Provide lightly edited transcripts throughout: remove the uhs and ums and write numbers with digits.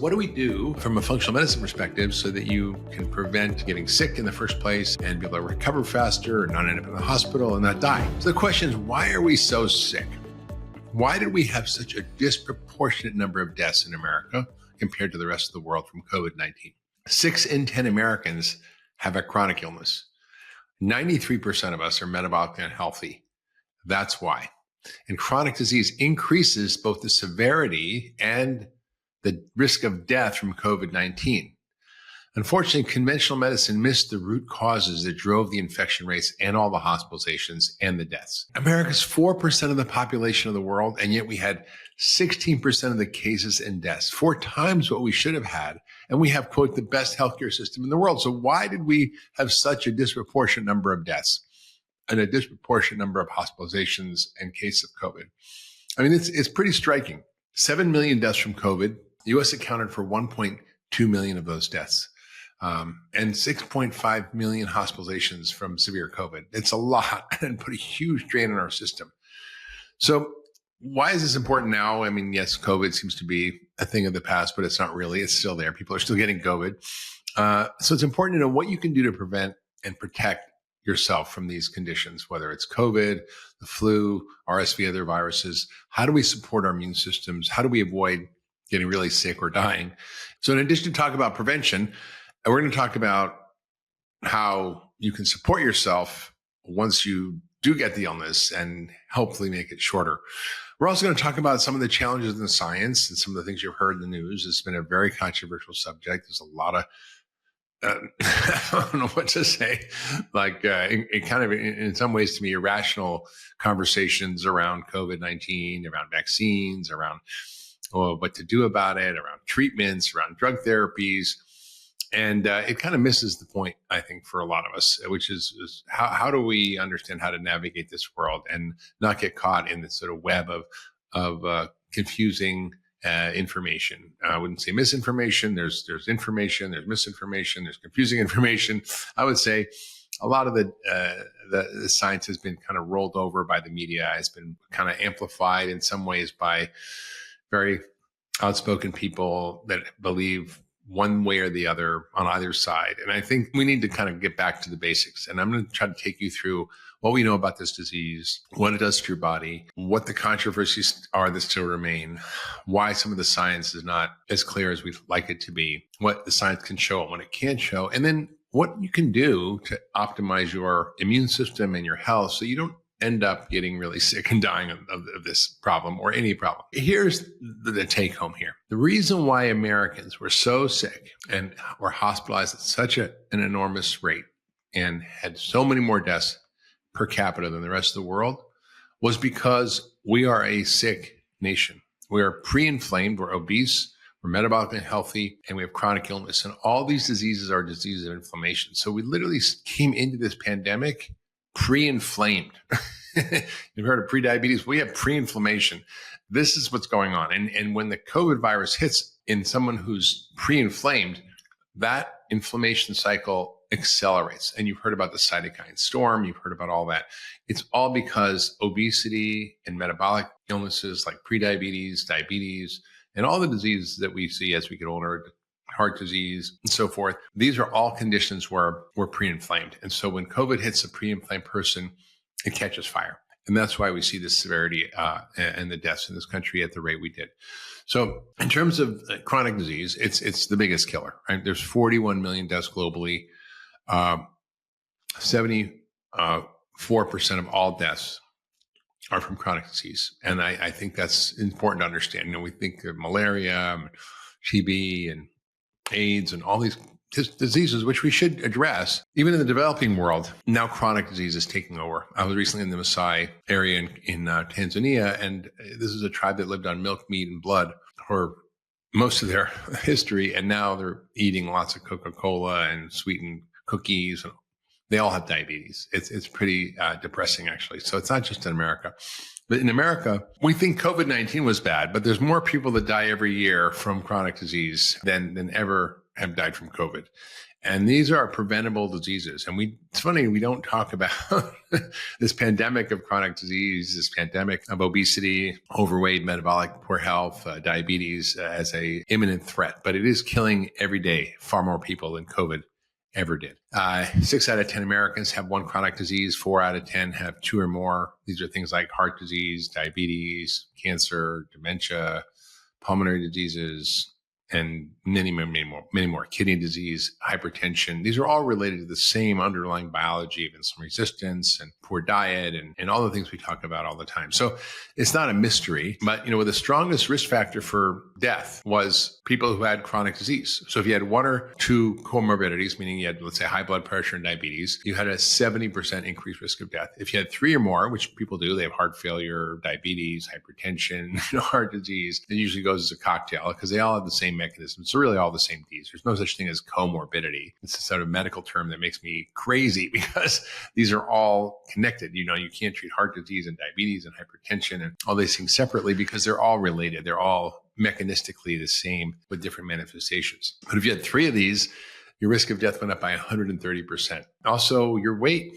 What do we do from a functional medicine perspective so that you can prevent getting sick in the first place and be able to recover faster and not end up in the hospital and not die? So the question is, why are we so sick? Why did we have such a disproportionate number of deaths in America compared to the rest of the world from COVID-19? 6 in 10 Americans have a chronic illness. 93% of us are metabolically unhealthy. That's why. And chronic disease increases both the severity and the risk of death from COVID-19. Unfortunately, conventional medicine missed the root causes that drove the infection rates and all the hospitalizations and the deaths. America's 4% of the population of the world, and yet we had 16% of the cases and deaths, 4 times what we should have had. And we have, quote, the best healthcare system in the world. So why did we have such a disproportionate number of deaths and a disproportionate number of hospitalizations and cases of COVID? I mean, it's pretty striking. 7 million deaths from COVID. The U.S. accounted for 1.2 million of those deaths, and 6.5 million hospitalizations from severe COVID. It's a lot and put a huge drain on our system. So why is this important now? I mean, yes, COVID seems to be a thing of the past, but it's not really. It's still there. People are still getting COVID. So it's important to know what you can do to prevent and protect yourself from these conditions, whether it's COVID, the flu, RSV, other viruses. How do we support our immune systems? How do we avoid getting really sick or dying? So in addition to talk about prevention, we're going to talk about how you can support yourself once you do get the illness and hopefully make it shorter. We're also going to talk about some of the challenges in the science and some of the things you've heard in the news. It's been a very controversial subject. There's a lot of I don't know what to say. Like it kind of, in some ways, to me, irrational conversations around COVID-19, around vaccines, around what to do about it, around treatments, around drug therapies. And it kind of misses the point, I think, for a lot of us, which is how do we understand how to navigate this world and not get caught in this sort of web of confusing information. I wouldn't say misinformation. There's information, there's misinformation, there's confusing information. I would say a lot of the science has been kind of rolled over by the media. It's been kind of amplified in some ways by very outspoken people that believe one way or the other on either side. And I think we need to kind of get back to the basics. And I'm going to try to take you through what we know about this disease, what it does to your body, what the controversies are that still remain, why some of the science is not as clear as we'd like it to be, what the science can show and what it can't show, and then what you can do to optimize your immune system and your health so you don't end up getting really sick and dying of this problem or any problem. Here's the take home here. The reason why Americans were so sick and were hospitalized at such an enormous rate and had so many more deaths per capita than the rest of the world was because we are a sick nation. We are pre-inflamed, we're obese, we're metabolically unhealthy, and we have chronic illness. And all these diseases are diseases of inflammation. So we literally came into this pandemic pre-inflamed. You've heard of pre-diabetes. We have pre-inflammation. This is what's going on. And when the COVID virus hits in someone who's pre-inflamed, that inflammation cycle accelerates. And you've heard about the cytokine storm. You've heard about all that. It's all because obesity and metabolic illnesses like pre-diabetes, diabetes, and all the diseases that we see as we get older, heart disease, and so forth. These are all conditions where we're pre-inflamed. And so when COVID hits a pre-inflamed person, it catches fire. And that's why we see the severity and the deaths in this country at the rate we did. So in terms of chronic disease, it's the biggest killer, right? There's 41 million deaths globally. 74% of all deaths are from chronic disease. And I think that's important to understand. You know, we think of malaria, TB, and AIDS, and all these diseases, which we should address. Even in the developing world, now chronic disease is taking over. I was recently in the Maasai area in Tanzania, and this is a tribe that lived on milk, meat, and blood for most of their history. And now they're eating lots of Coca-Cola and sweetened cookies. They all have diabetes. It's pretty depressing, actually. So it's not just in America. But in America, we think COVID-19 was bad, but there's more people that die every year from chronic disease than ever have died from COVID. And these are preventable diseases. And it's funny, we don't talk about this pandemic of chronic disease, this pandemic of obesity, overweight, metabolic, poor health, diabetes as a imminent threat, but it is killing every day far more people than COVID ever did. 6 out of 10 Americans have one chronic disease. 4 out of 10 have 2 or more. These are things like heart disease, diabetes, cancer, dementia, pulmonary diseases, and many more. Kidney disease, hypertension. These are all related to the same underlying biology of insulin resistance and poor diet and all the things we talk about all the time. So it's not a mystery, but the strongest risk factor for death was people who had chronic disease. So if you had 1 or 2 comorbidities, meaning you had, let's say, high blood pressure and diabetes, you had a 70% increased risk of death. If you had 3 or more, which people do, they have heart failure, diabetes, hypertension, heart disease, it usually goes as a cocktail because they all have the same mechanism. It's really all the same disease. There's no such thing as comorbidity. It's a sort of medical term that makes me crazy because these are all connected. You can't treat heart disease and diabetes and hypertension and all these things separately because they're all related. They're all mechanistically the same with different manifestations. But if you had 3 of these, your risk of death went up by 130%. Also, your weight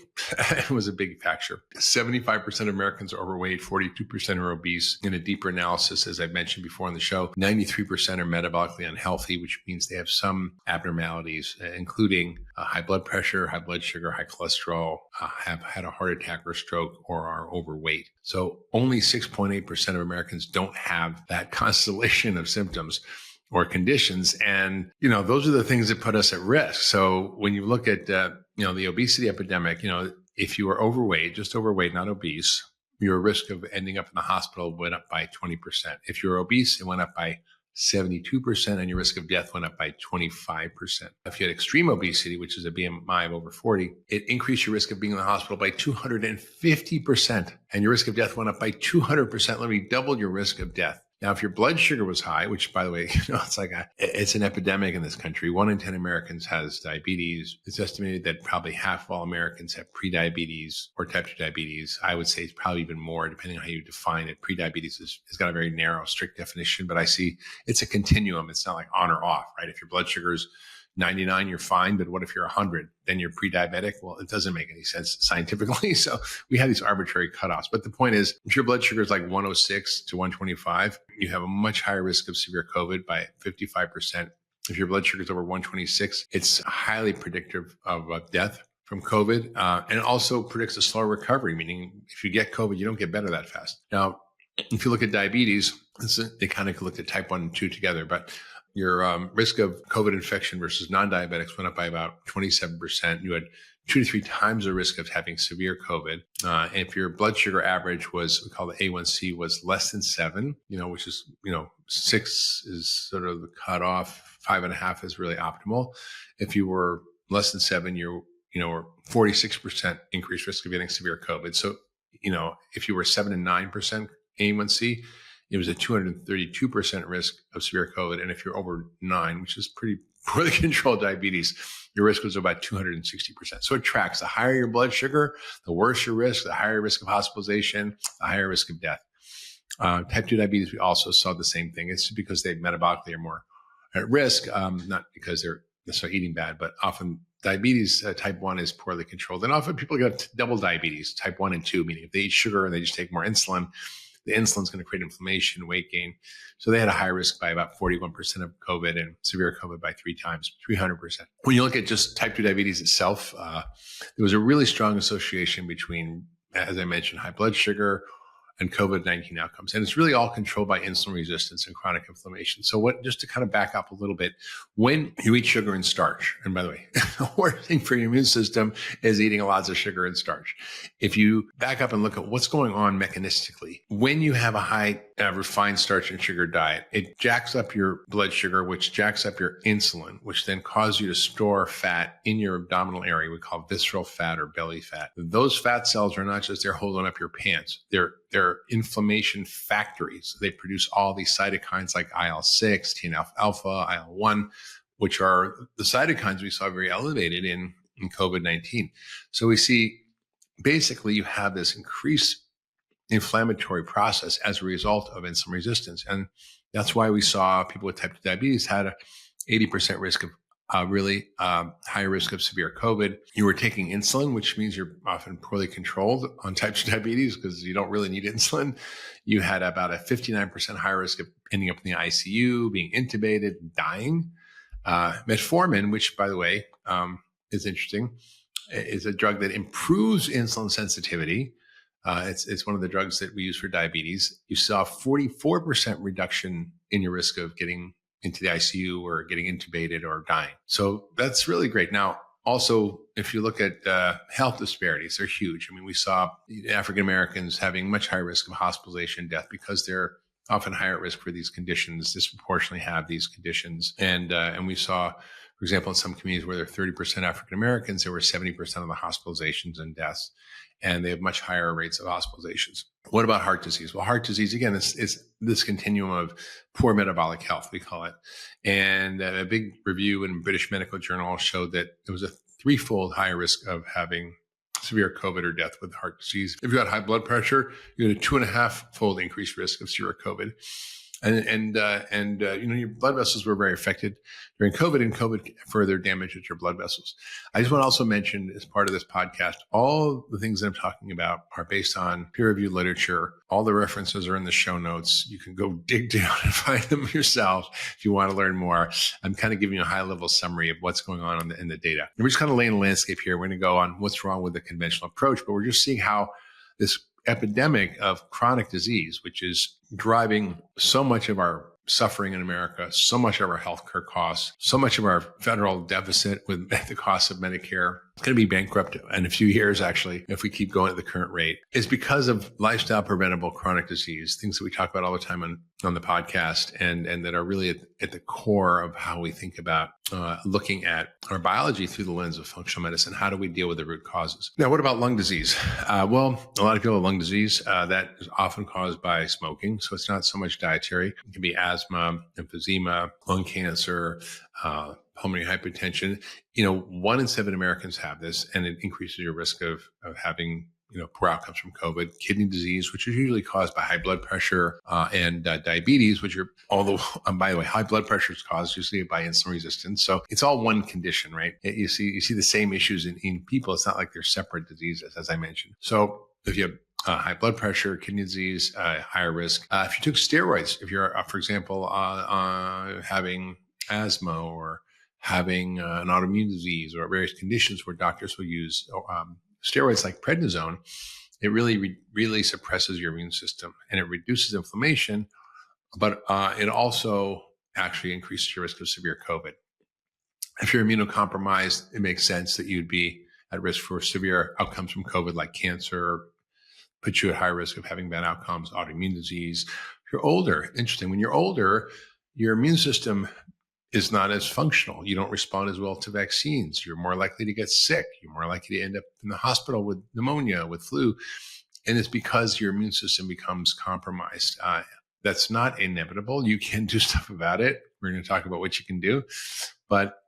was a big factor. 75% of Americans are overweight, 42% are obese. In a deeper analysis, as I mentioned before on the show, 93% are metabolically unhealthy, which means they have some abnormalities, including high blood pressure, high blood sugar, high cholesterol, have had a heart attack or stroke, or are overweight. So only 6.8% of Americans don't have that constellation of symptoms or conditions. And, those are the things that put us at risk. So when you look at, the obesity epidemic, if you are overweight, just overweight, not obese, your risk of ending up in the hospital went up by 20%. If you're obese, it went up by 72%, and your risk of death went up by 25%. If you had extreme obesity, which is a BMI of over 40, it increased your risk of being in the hospital by 250%, and your risk of death went up by 200%, literally doubled your risk of death. Now, if your blood sugar was high, which, by the way, it's an epidemic in this country. 1 in 10 Americans has diabetes. It's estimated that probably half of all Americans have prediabetes or type 2 diabetes. I would say it's probably even more, depending on how you define it. Prediabetes has got a very narrow, strict definition, but I see it's a continuum. It's not like on or off, right? If your blood sugar is 99, you're fine. But what if you're 100? Then you're pre-diabetic? Well, it doesn't make any sense scientifically. So we have these arbitrary cutoffs. But the point is, if your blood sugar is like 106 to 125, you have a much higher risk of severe COVID by 55%. If your blood sugar is over 126, it's highly predictive of death from COVID. And it also predicts a slower recovery, meaning if you get COVID, you don't get better that fast. Now, if you look at diabetes, they kind of look at type 1 and 2 together, but your risk of COVID infection versus non-diabetics went up by about 27%. You had 2 to 3 times the risk of having severe COVID. And if your blood sugar average was, we call the A1C, was less than 7, which is, 6 is sort of the cutoff, 5.5 is really optimal. If you were less than 7, you were 46% increased risk of getting severe COVID. So, if you were 7 and 9% A1C, it was a 232% risk of severe COVID. And if you're over 9, which is pretty poorly controlled diabetes, your risk was about 260%. So it tracks. The higher your blood sugar, the worse your risk, the higher risk of hospitalization, the higher risk of death. Type 2 diabetes, we also saw the same thing. It's because they metabolically are more at risk, not because they're necessarily eating bad, but often diabetes type 1 is poorly controlled. And often people get double diabetes, type 1 and 2, meaning if they eat sugar and they just take more insulin, the insulin is going to create inflammation, weight gain. So they had a high risk by about 41% of COVID and severe COVID by 300%. When you look at just type 2 diabetes itself, there was a really strong association between, as I mentioned, high blood sugar and COVID-19 outcomes. And it's really all controlled by insulin resistance and chronic inflammation. So just to kind of back up a little bit, when you eat sugar and starch, and by the way, the worst thing for your immune system is eating lots of sugar and starch. If you back up and look at what's going on mechanistically, when you have a high refined starch and sugar diet, it jacks up your blood sugar, which jacks up your insulin, which then causes you to store fat in your abdominal area, we call visceral fat or belly fat. Those fat cells are not just there holding up your pants. They're inflammation factories. They produce all these cytokines like IL-6, TNF-alpha, IL-1, which are the cytokines we saw very elevated in COVID-19. So we see basically you have this increased inflammatory process as a result of insulin resistance. And that's why we saw people with type 2 diabetes had a 80% risk of really high risk of severe COVID. You were taking insulin, which means you're often poorly controlled on types of diabetes because you don't really need insulin. You had about a 59% higher risk of ending up in the ICU, being intubated, dying. Metformin, which, by the way, is interesting, is a drug that improves insulin sensitivity. It's one of the drugs that we use for diabetes. You saw 44% reduction in your risk of getting into the ICU or getting intubated or dying. So that's really great. Now, also, if you look at health disparities, they're huge. I mean, we saw African Americans having much higher risk of hospitalization and death because they're often higher at risk for these conditions, disproportionately have these conditions. And we saw, for example, in some communities where there are 30% African Americans, there were 70% of the hospitalizations and deaths, and they have much higher rates of hospitalizations. What about heart disease? Well, heart disease, again, is this continuum of poor metabolic health, we call it. And a big review in British Medical Journal showed that it was a threefold higher risk of having severe COVID or death with heart disease. If you had high blood pressure, you had a 2.5-fold increased risk of severe COVID. And your blood vessels were very affected during COVID, and COVID further damages your blood vessels. I just want to also mention, as part of this podcast, all the things that I'm talking about are based on peer-reviewed literature. All the references are in the show notes. You can go dig down and find them yourself if you want to learn more. I'm kind of giving you a high-level summary of what's going on in the data. And we're just kind of laying the landscape here. We're going to go on what's wrong with the conventional approach, but we're just seeing how this epidemic of chronic disease, which is driving so much of our suffering in America, so much of our healthcare costs, so much of our federal deficit with the cost of Medicare. It's going to be bankrupt in a few years, actually, if we keep going at the current rate. It's because of lifestyle preventable chronic disease, things that we talk about all the time on the podcast, and that are really at the core of how we think about looking at our biology through the lens of functional medicine. How do we deal with the root causes? Now, what about lung disease? Well, a lot of people have lung disease that is often caused by smoking. So it's not so much dietary. It can be asthma, emphysema, lung cancer, pulmonary hypertension. 1 in 7 Americans have this, and it increases your risk of having poor outcomes from COVID. Kidney disease, which is usually caused by high blood pressure, and diabetes, which are by the way, high blood pressure is caused usually by insulin resistance. So it's all one condition, right? You see the same issues in people. It's not like they're separate diseases, as I mentioned. So if you have high blood pressure, kidney disease, higher risk. If you took steroids, if you're, for example, having asthma or having an autoimmune disease or various conditions where doctors will use steroids like prednisone, it really suppresses your immune system and it reduces inflammation, but it also actually increases your risk of severe COVID. If you're immunocompromised, it makes sense that you'd be at risk for severe outcomes from COVID, like cancer, put you at high risk of having bad outcomes, autoimmune disease. If you're older, interesting, when you're older, your immune system is not as functional. You don't respond as well to vaccines. You're more likely to get sick. You're more likely to end up in the hospital with pneumonia, with flu. And it's because your immune system becomes compromised. That's not inevitable. You can do stuff about it. We're going to talk about what you can do. But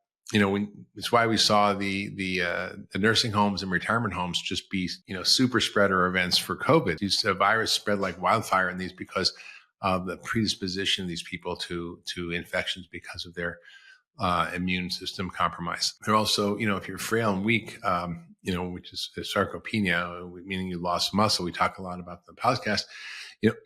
it's why we saw the nursing homes and retirement homes just be, super spreader events for COVID. These virus spread like wildfire in these because of the predisposition of these people to infections because of their immune system compromise. They're also, if you're frail and weak, which is sarcopenia, meaning you lost muscle. We talk a lot about the podcast.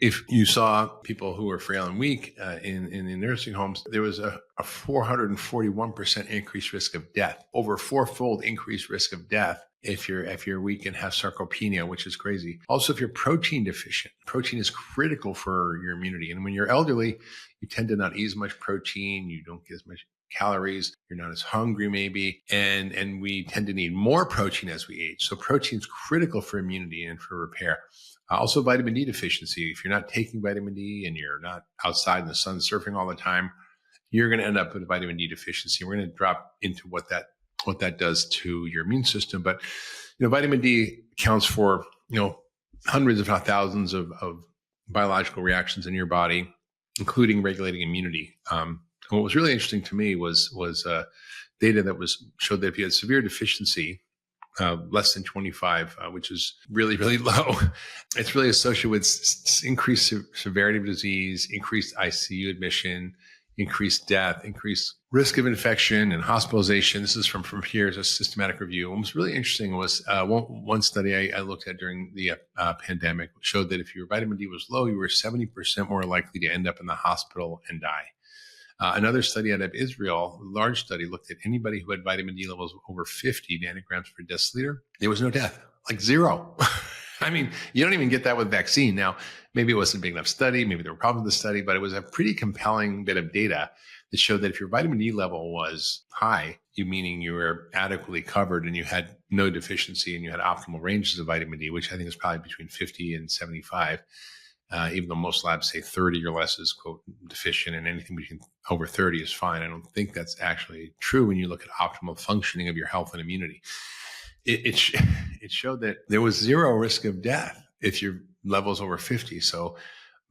If you saw people who were frail and weak in the nursing homes, there was a 441% increased risk of death, over a 4-fold increased risk of death if you're weak and have sarcopenia, which is crazy. Also, if you're protein deficient, protein is critical for your immunity. And when you're elderly, you tend to not eat as much protein. You don't get as much calories. You're not as hungry, maybe. And we tend to need more protein as we age. So protein is critical for immunity and for repair. Also, vitamin D deficiency. If you're not taking vitamin D and you're not outside in the sun surfing all the time, you're going to end up with vitamin D deficiency. We're going to drop into what that does to your immune system. But, vitamin D accounts for, hundreds, if not thousands of biological reactions in your body, including regulating immunity. And what was really interesting to me was data that showed that if you had severe deficiency, less than 25, which is really, really low. It's really associated with increased severity of disease, increased ICU admission, increased death, increased risk of infection and hospitalization. This is from here, a systematic review. What was really interesting was one study I looked at during the pandemic showed that if your vitamin D was low, you were 70% more likely to end up in the hospital and die. Another study out of Israel, a large study, looked at anybody who had vitamin D levels over 50 nanograms per deciliter. There was no death, like zero. I mean, you don't even get that with vaccine. Now, maybe it wasn't a big enough study. Maybe there were problems with the study, but it was a pretty compelling bit of data that showed that if your vitamin D level was high, meaning you were adequately covered and you had no deficiency and you had optimal ranges of vitamin D, which I think is probably between 50 and 75, even though most labs say 30 or less is, quote, deficient, and anything between over 30 is fine. I don't think that's actually true when you look at optimal functioning of your health and immunity. It showed that there was zero risk of death if your level's over 50. So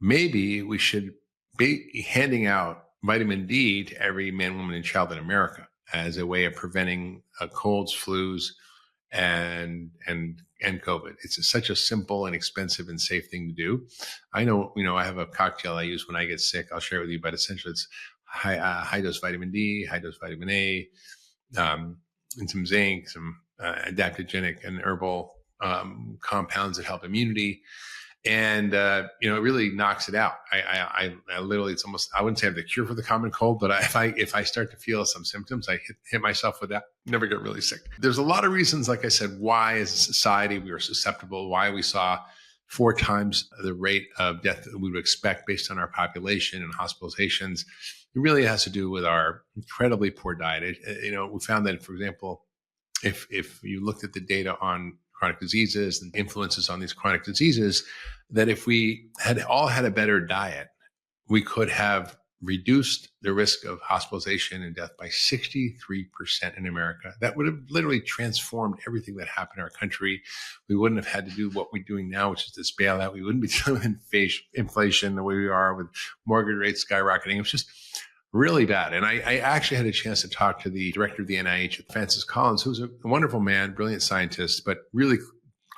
maybe we should be handing out vitamin D to every man, woman, and child in America as a way of preventing colds, flus, and COVID. It's such a simple and expensive and safe thing to do. I know, I have a cocktail I use when I get sick. I'll share it with you, but essentially it's high dose vitamin D, high dose vitamin A, and some zinc, some adaptogenic and herbal compounds that help immunity. And, it really knocks it out. I literally, it's almost, I wouldn't say I have the cure for the common cold, but if I start to feel some symptoms, I hit myself with that, never get really sick. There's a lot of reasons, like I said, why as a society we were susceptible, why we saw 4 times the rate of death that we would expect based on our population and hospitalizations. It really has to do with our incredibly poor diet. We found that, for example, if you looked at the data on chronic diseases and influences on these chronic diseases, that if we had all had a better diet, we could have reduced the risk of hospitalization and death by 63% in America. That would have literally transformed everything that happened in our country. We wouldn't have had to do what we're doing now, which is this bailout. We wouldn't be dealing with inflation the way we are, with mortgage rates skyrocketing. It was just really bad. And I actually had a chance to talk to the director of the NIH, Francis Collins, who's a wonderful man, brilliant scientist, but really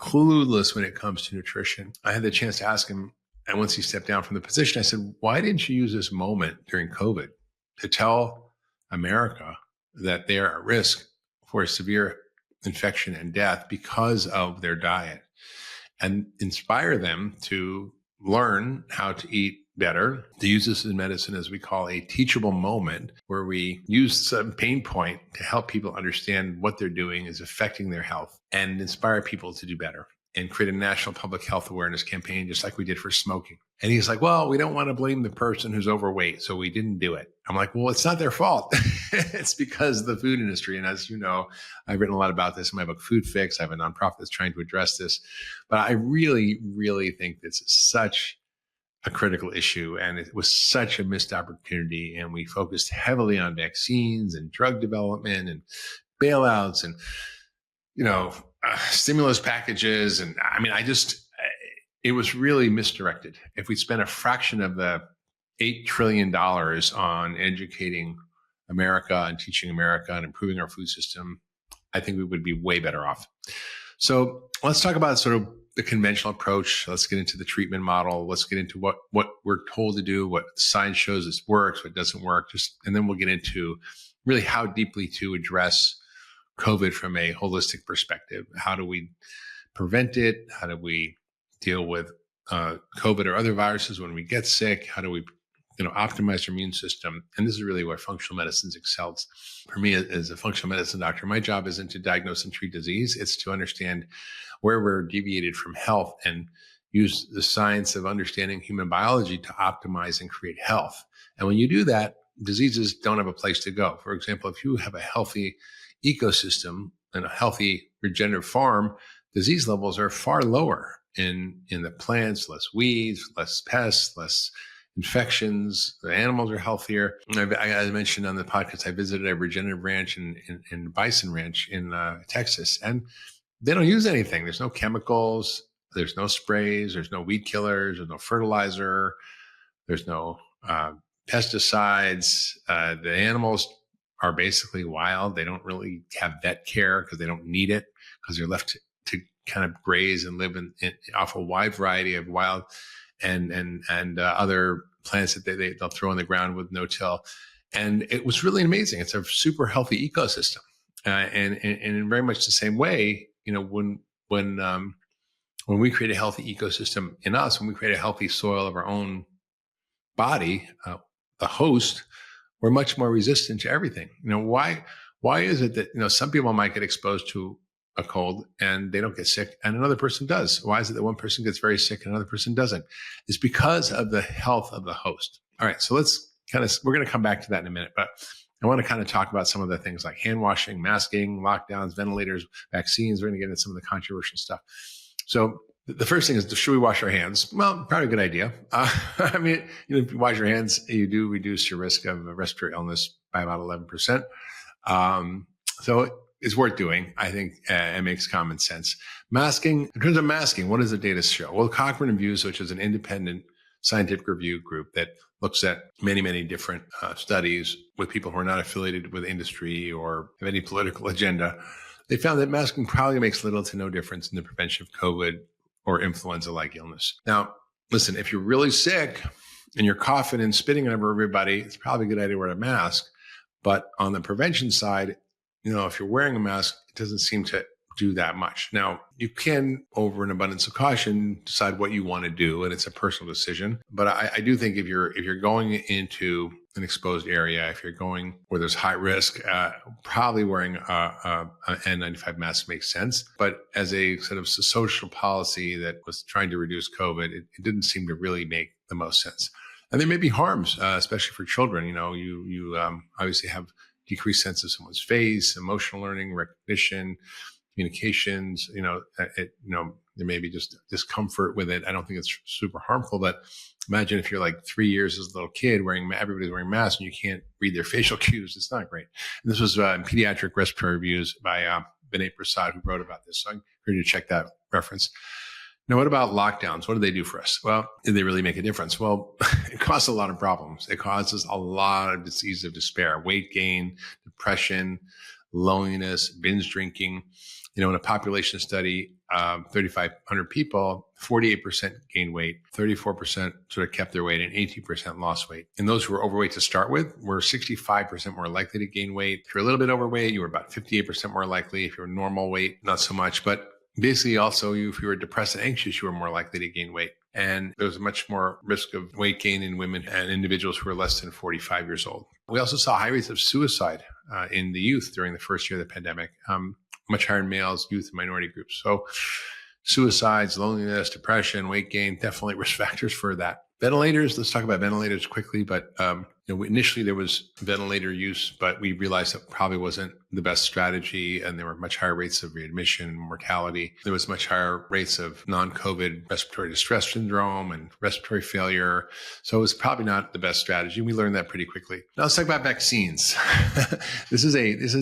clueless when it comes to nutrition. I had the chance to ask him, and once he stepped down from the position, I said, why didn't you use this moment during COVID to tell America that they are at risk for severe infection and death because of their diet, and inspire them to learn how to eat better, to use this in medicine as we call a teachable moment, where we use some pain point to help people understand what they're doing is affecting their health, and inspire people to do better, and create a national public health awareness campaign, just like we did for smoking. And he's like, well, we don't want to blame the person who's overweight, so we didn't do it. I'm like, well, it's not their fault. It's because of the food industry. And as you know, I've written a lot about this in my book, Food Fix. I have a nonprofit that's trying to address this. But I really, really think this is such a critical issue, and it was such a missed opportunity. And we focused heavily on vaccines and drug development and bailouts and, stimulus packages. And I mean, it was really misdirected. If we spent a fraction of the $8 trillion on educating America and teaching America and improving our food system, I think we would be way better off. So let's talk about sort of the conventional approach. Let's get into the treatment model. Let's get into what we're told to do, what science shows us works, what doesn't work. And then we'll get into really how deeply to address COVID from a holistic perspective. How do we prevent it? How do we deal with COVID or other viruses when we get sick? How do we optimize our immune system? And this is really where functional medicine excels. For me, as a functional medicine doctor, my job isn't to diagnose and treat disease. It's to understand where we're deviated from health and use the science of understanding human biology to optimize and create health. And when you do that, diseases don't have a place to go. For example, if you have a healthy ecosystem and a healthy regenerative farm, disease levels are far lower in the plants, less weeds, less pests, less infections. The animals are healthier. I mentioned on the podcast, I visited a regenerative ranch in Bison Ranch in Texas, and they don't use anything. There's no chemicals. There's no sprays. There's no weed killers. There's no fertilizer. There's no pesticides. The animals are basically wild. They don't really have vet care because they don't need it, because they're left to kind of graze and live in off a wide variety of wild and other plants that they'll throw on the ground with no-till. And it was really amazing. It's a super healthy ecosystem. And in very much the same way, when we create a healthy ecosystem in us, when we create a healthy soil of our own body, the host, we're much more resistant to everything. Why is it that, some people might get exposed to a cold and they don't get sick and another person does? Why is it that one person gets very sick and another person doesn't? It's because of the health of the host. All right. So we're going to come back to that in a minute, but I want to kind of talk about some of the things like hand washing, masking, lockdowns, ventilators, vaccines. We're going to get into some of the controversial stuff. So the first thing is, should we wash our hands? Well, probably a good idea. If you wash your hands, you do reduce your risk of respiratory illness by about 11%. So it's worth doing. I think it makes common sense. Masking, in terms of masking, what does the data show? Well, Cochrane and Views, which is an independent scientific review group that looks at many, many different studies with people who are not affiliated with industry or have any political agenda, they found that masking probably makes little to no difference in the prevention of COVID or influenza-like illness. Now, listen, if you're really sick and you're coughing and spitting over everybody, it's probably a good idea to wear a mask. But on the prevention side, if you're wearing a mask, it doesn't seem to do that much. Now, you can, over an abundance of caution, decide what you want to do, and it's a personal decision. But I do think if you're going into an exposed area, if you're going where there's high risk, probably wearing an N95 mask makes sense. But as a sort of social policy that was trying to reduce COVID, it didn't seem to really make the most sense. And there may be harms, especially for children. You obviously have decreased sense of someone's face, emotional learning, recognition, communications. There may be just discomfort with it. I don't think it's super harmful, but imagine if you're like 3 years as a little kid everybody's wearing masks and you can't read their facial cues. It's not great. And this was in Pediatric Respiratory Reviews by Vinay Prasad, who wrote about this. So I encourage you to check that reference. Now, what about lockdowns? What do they do for us? Well, did they really make a difference? Well, it causes a lot of problems. It causes a lot of disease of despair, weight gain, depression, loneliness, binge drinking. In a population study, 3,500 people, 48% gained weight, 34% sort of kept their weight, and 18% lost weight. And those who were overweight to start with were 65% more likely to gain weight. If you're a little bit overweight, you were about 58% more likely. If you're normal weight, not so much. But basically, also, if you were depressed and anxious, you were more likely to gain weight. And there was much more risk of weight gain in women and individuals who were less than 45 years old. We also saw high rates of suicide in the youth during the first year of the pandemic. Much higher in males, youth, and minority groups. So suicides, loneliness, depression, weight gain, definitely risk factors for that. Ventilators, let's talk about ventilators quickly. But initially there was ventilator use, but we realized that probably wasn't the best strategy. And there were much higher rates of readmission and mortality. There was much higher rates of non-COVID respiratory distress syndrome and respiratory failure. So it was probably not the best strategy. We learned that pretty quickly. Now let's talk about vaccines. This is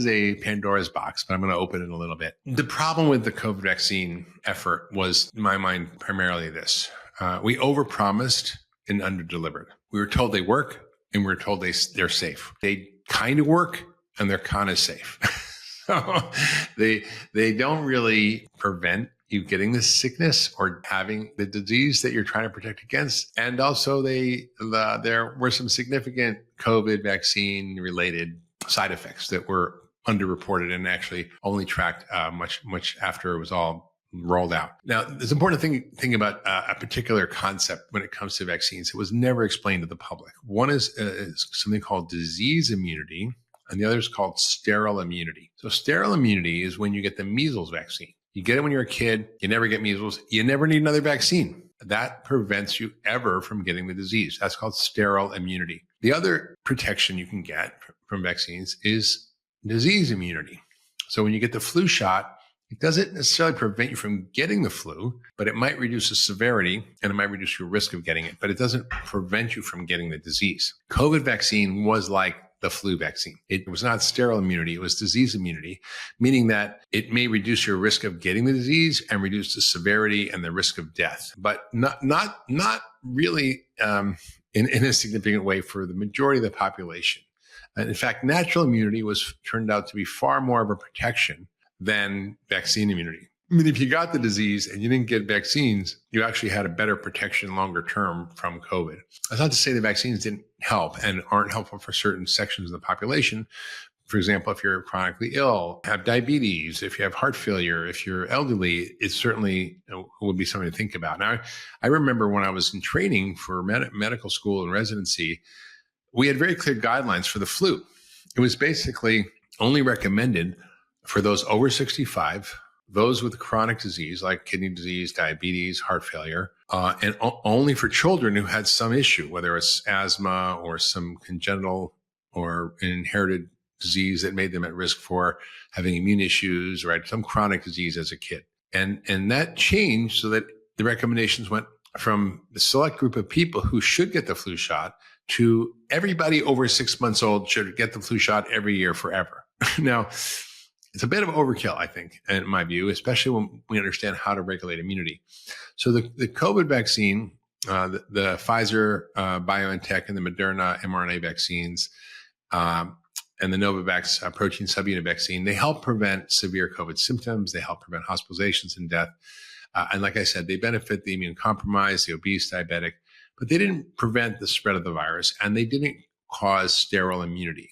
a Pandora's box, but I'm going to open it a little bit. The problem with the COVID vaccine effort was, in my mind, primarily this. We overpromised and underdelivered. We were told they work, and we were told they're safe. They kind of work, and they're kind of safe. So they don't really prevent you getting the sickness or having the disease that you're trying to protect against. And also, there were some significant COVID vaccine related side effects that were underreported and actually only tracked much after it was all rolled out. Now, there's an important thing about a particular concept when it comes to vaccines. It was never explained to the public. One is something called disease immunity, and the other is called sterile immunity. So sterile immunity is when you get the measles vaccine. You get it when you're a kid, you never get measles, you never need another vaccine. That prevents you ever from getting the disease. That's called sterile immunity. The other protection you can get from vaccines is disease immunity. So when you get the flu shot, it doesn't necessarily prevent you from getting the flu, but it might reduce the severity and it might reduce your risk of getting it, but it doesn't prevent you from getting the disease. COVID vaccine was like the flu vaccine. It was not sterile immunity, it was disease immunity, meaning that it may reduce your risk of getting the disease and reduce the severity and the risk of death, but not really in a significant way for the majority of the population. And in fact, natural immunity turned out to be far more of a protection than vaccine immunity. I mean, if you got the disease and you didn't get vaccines, you actually had a better protection longer term from COVID. That's not to say the vaccines didn't help and aren't helpful for certain sections of the population. For example, if you're chronically ill, have diabetes, if you have heart failure, if you're elderly, it certainly would be something to think about. Now, I remember when I was in training for medical school and residency, we had very clear guidelines for the flu. It was basically only recommended for those over 65, those with chronic disease like kidney disease, diabetes, heart failure, and only for children who had some issue, whether it's asthma or some congenital or inherited disease that made them at risk for having immune issues, right? Some chronic disease as a kid. And that changed so that the recommendations went from the select group of people who should get the flu shot to everybody over 6 months old should get the flu shot every year forever. Now, it's a bit of overkill, I think, in my view, especially when we understand how to regulate immunity. So the COVID vaccine, the Pfizer, BioNTech, and the Moderna mRNA vaccines, and the Novavax protein subunit vaccine, they help prevent severe COVID symptoms. They help prevent hospitalizations and death. And like I said, they benefit the immune compromised, the obese, diabetic, but they didn't prevent the spread of the virus, and they didn't cause sterile immunity.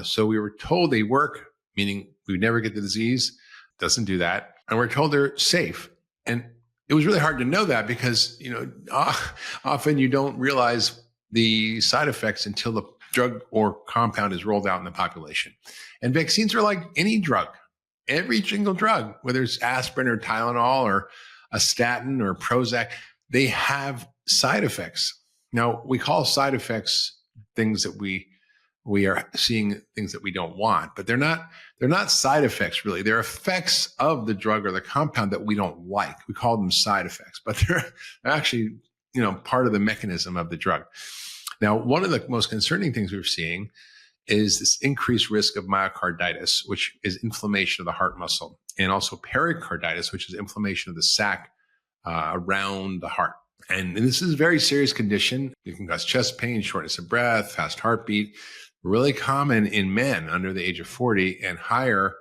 So we were told they work, meaning we would never get the disease. Doesn't do that. And we're told they're safe. And it was really hard to know that because, often you don't realize the side effects until the drug or compound is rolled out in the population. And vaccines are like any drug. Every single drug, whether it's aspirin or Tylenol or a statin or Prozac, they have side effects. Now, we call side effects things that we are seeing things that we don't want, but they're not side effects really. They're effects of the drug or the compound that we don't like. We call them side effects, but they're actually, part of the mechanism of the drug. Now, one of the most concerning things we're seeing is this increased risk of myocarditis, which is inflammation of the heart muscle, and also pericarditis, which is inflammation of the sac around the heart. And this is a very serious condition. It can cause chest pain, shortness of breath, fast heartbeat, really common in men under the age of 40 and higher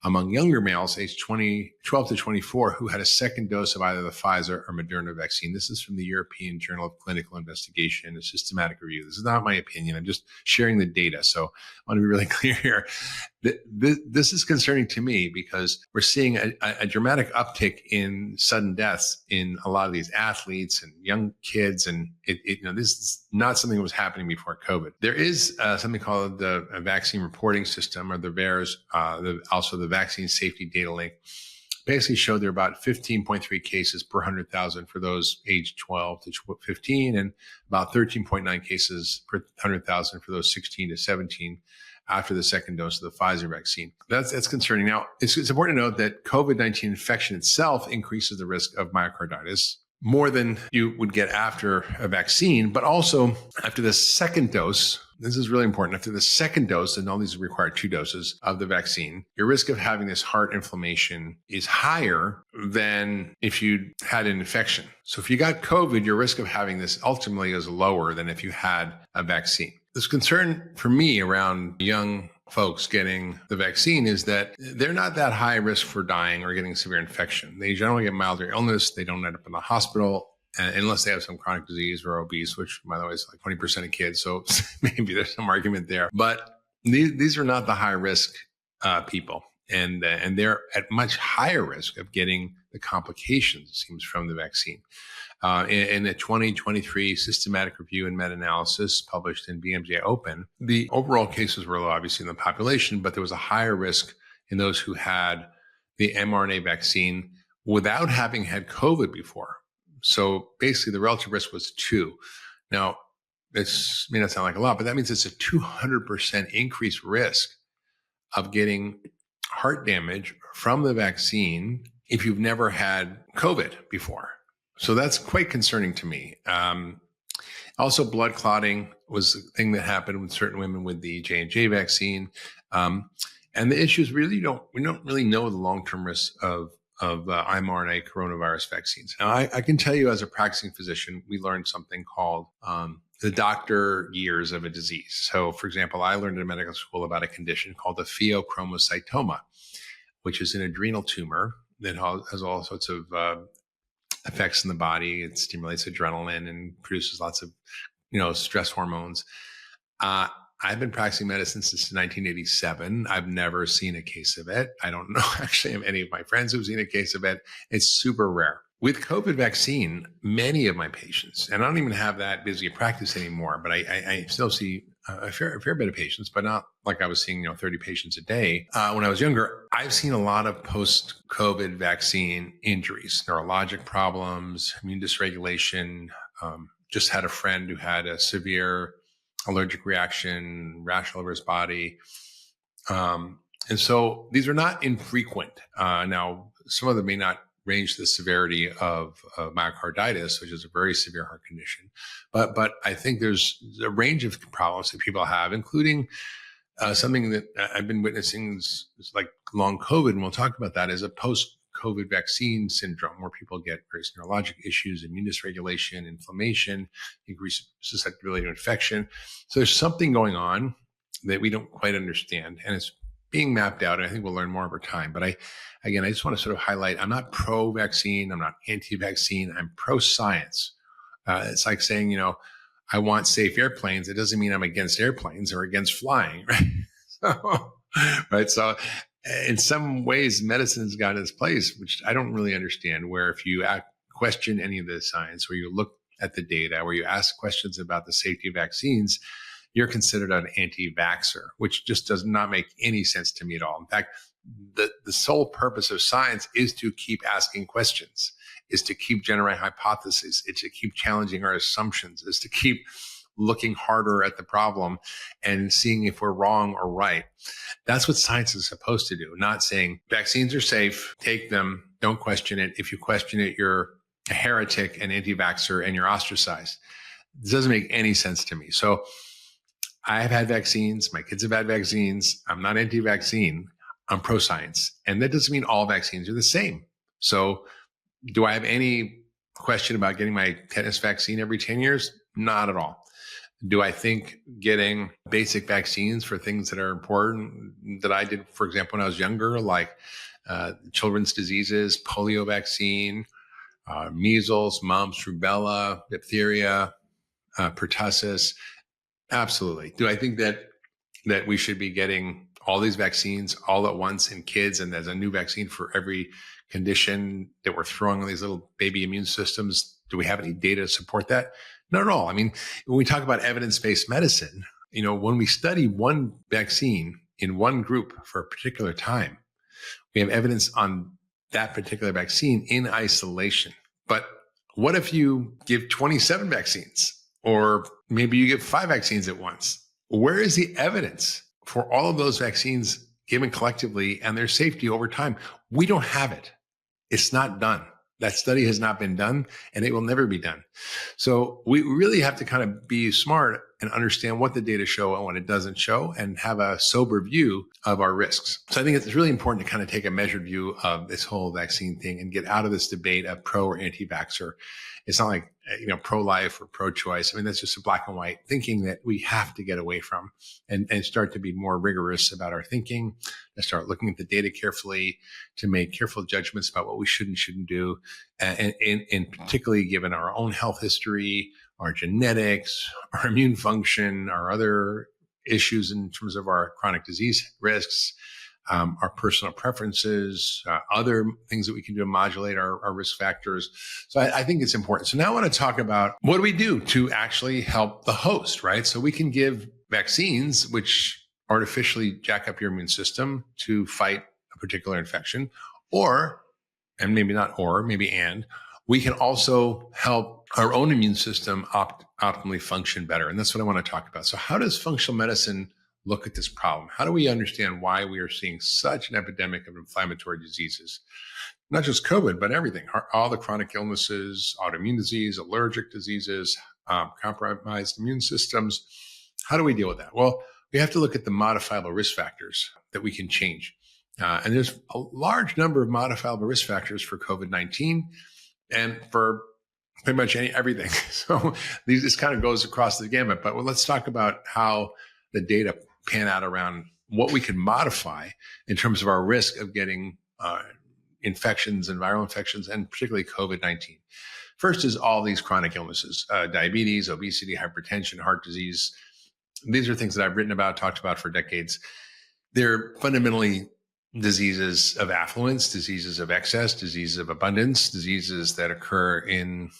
among younger males aged 12 to 24 who had a second dose of either the Pfizer or Moderna vaccine. This is from the European Journal of Clinical Investigation, a systematic review. This is not my opinion. I'm just sharing the data. So I want to be really clear here. This is concerning to me because we're seeing a dramatic uptick in sudden deaths in a lot of these athletes and young kids. And this is not something that was happening before COVID. There is something called the vaccine reporting system, or the VAERS, also the vaccine safety data link. Basically showed there are about 15.3 cases per 100,000 for those aged 12 to 15, and about 13.9 cases per 100,000 for those 16 to 17 after the second dose of the Pfizer vaccine. That's concerning. Now, it's important to note that COVID-19 infection itself increases the risk of myocarditis more than you would get after a vaccine, but also after the second dose. This is really important. After the second dose, and all these require 2 doses of the vaccine, your risk of having this heart inflammation is higher than if you had an infection. So if you got COVID, your risk of having this ultimately is lower than if you had a vaccine. This concern for me around young folks getting the vaccine is that they're not that high risk for dying or getting severe infection. They generally get milder illness. They don't end up in the hospital unless they have some chronic disease or obese, which, by the way, is like 20% of kids. So maybe there's some argument there. But these are not the high risk people. And they're at much higher risk of getting the complications, it seems, from the vaccine. In a 2023 systematic review and meta-analysis published in BMJ Open, the overall cases were low, obviously, in the population, but there was a higher risk in those who had the mRNA vaccine without having had COVID before. So basically, the relative risk was 2. Now, this may not sound like a lot, but that means it's a 200% increased risk of getting heart damage from the vaccine if you've never had COVID before. So that's quite concerning to me. Also, blood clotting was a thing that happened with certain women with the J&J vaccine. And the issue is we don't really know the long-term risks of mRNA coronavirus vaccines. Now, I can tell you as a practicing physician, we learned something called the doctor years of a disease. So, for example, I learned in medical school about a condition called a pheochromocytoma, which is an adrenal tumor. that has all sorts of effects in the body. It stimulates adrenaline and produces lots of, stress hormones. I've been practicing medicine since 1987. I've never seen a case of it. I don't know actually of any of my friends who've seen a case of it. It's super rare. With COVID vaccine, many of my patients, and I don't even have that busy a practice anymore, but I still see a fair bit of patients, but not like I was seeing, 30 patients a day. When I was younger, I've seen a lot of post-COVID vaccine injuries, neurologic problems, immune dysregulation. Just had a friend who had a severe allergic reaction, rash all over his body. And so these are not infrequent. Now, some of them may not range the severity of myocarditis, which is a very severe heart condition. But I think there's a range of problems that people have, including something that I've been witnessing is like long COVID, and we'll talk about that, is a post-COVID vaccine syndrome where people get various neurologic issues, immune dysregulation, inflammation, increased susceptibility to infection. So there's something going on that we don't quite understand, and it's being mapped out, and I think we'll learn more over time. But I just want to sort of highlight, I'm not pro-vaccine, I'm not anti-vaccine, I'm pro-science. It's like saying, I want safe airplanes. It doesn't mean I'm against airplanes or against flying, right? So in some ways, medicine's got its place, which I don't really understand, where if you question any of the science, where you look at the data, where you ask questions about the safety of vaccines, you're considered an anti-vaxxer, which just does not make any sense to me at all. In fact, the sole purpose of science is to keep asking questions, is to keep generating hypotheses, it's to keep challenging our assumptions, is to keep looking harder at the problem and seeing if we're wrong or right. That's what science is supposed to do, not saying vaccines are safe, take them, don't question it. If you question it, you're a heretic, an anti-vaxxer, and you're ostracized. This doesn't make any sense to me. So I've had vaccines. My kids have had vaccines. I'm not anti-vaccine. I'm pro-science. And that doesn't mean all vaccines are the same. So do I have any question about getting my tetanus vaccine every 10 years? Not at all. Do I think getting basic vaccines for things that are important that I did, for example, when I was younger, like children's diseases, polio vaccine, measles, mumps, rubella, diphtheria, pertussis? Absolutely. Do I think that we should be getting all these vaccines all at once in kids, and there's a new vaccine for every condition that we're throwing on these little baby immune systems? Do we have any data to support that? Not at all. I mean, when we talk about evidence-based medicine, when we study one vaccine in one group for a particular time, we have evidence on that particular vaccine in isolation. But what if you give 27 vaccines? Or maybe you give 5 vaccines at once? Where is the evidence for all of those vaccines given collectively and their safety over time? We don't have it. It's not done. That study has not been done, and it will never be done. So we really have to kind of be smart and understand what the data show and what it doesn't show, and have a sober view of our risks. So I think it's really important to kind of take a measured view of this whole vaccine thing and get out of this debate of pro or anti-vaxxer. It's not like, pro-life or pro-choice. I mean, that's just a black and white thinking that we have to get away from, and start to be more rigorous about our thinking, and start looking at the data carefully to make careful judgments about what we should and shouldn't do. And particularly given our own health history, our genetics, our immune function, our other issues in terms of our chronic disease risks, our personal preferences, other things that we can do to modulate our risk factors. So I think it's important. So now I want to talk about what do we do to actually help the host, right? So we can give vaccines, which artificially jack up your immune system to fight a particular infection, and we can also help our own immune system optimally function better. And that's what I want to talk about. So how does functional medicine look at this problem? How do we understand why we are seeing such an epidemic of inflammatory diseases? Not just COVID, but everything, all the chronic illnesses, autoimmune disease, allergic diseases, compromised immune systems. How do we deal with that? Well, we have to look at the modifiable risk factors that we can change. And there's a large number of modifiable risk factors for COVID-19 and for pretty much everything. So this kind of goes across the gamut. But let's talk about how the data pan out around what we can modify in terms of our risk of getting infections and viral infections, and particularly COVID-19. First is all these chronic illnesses, diabetes, obesity, hypertension, heart disease. These are things that I've written about, talked about for decades. They're fundamentally diseases of affluence, diseases of excess, diseases of abundance, diseases that occur in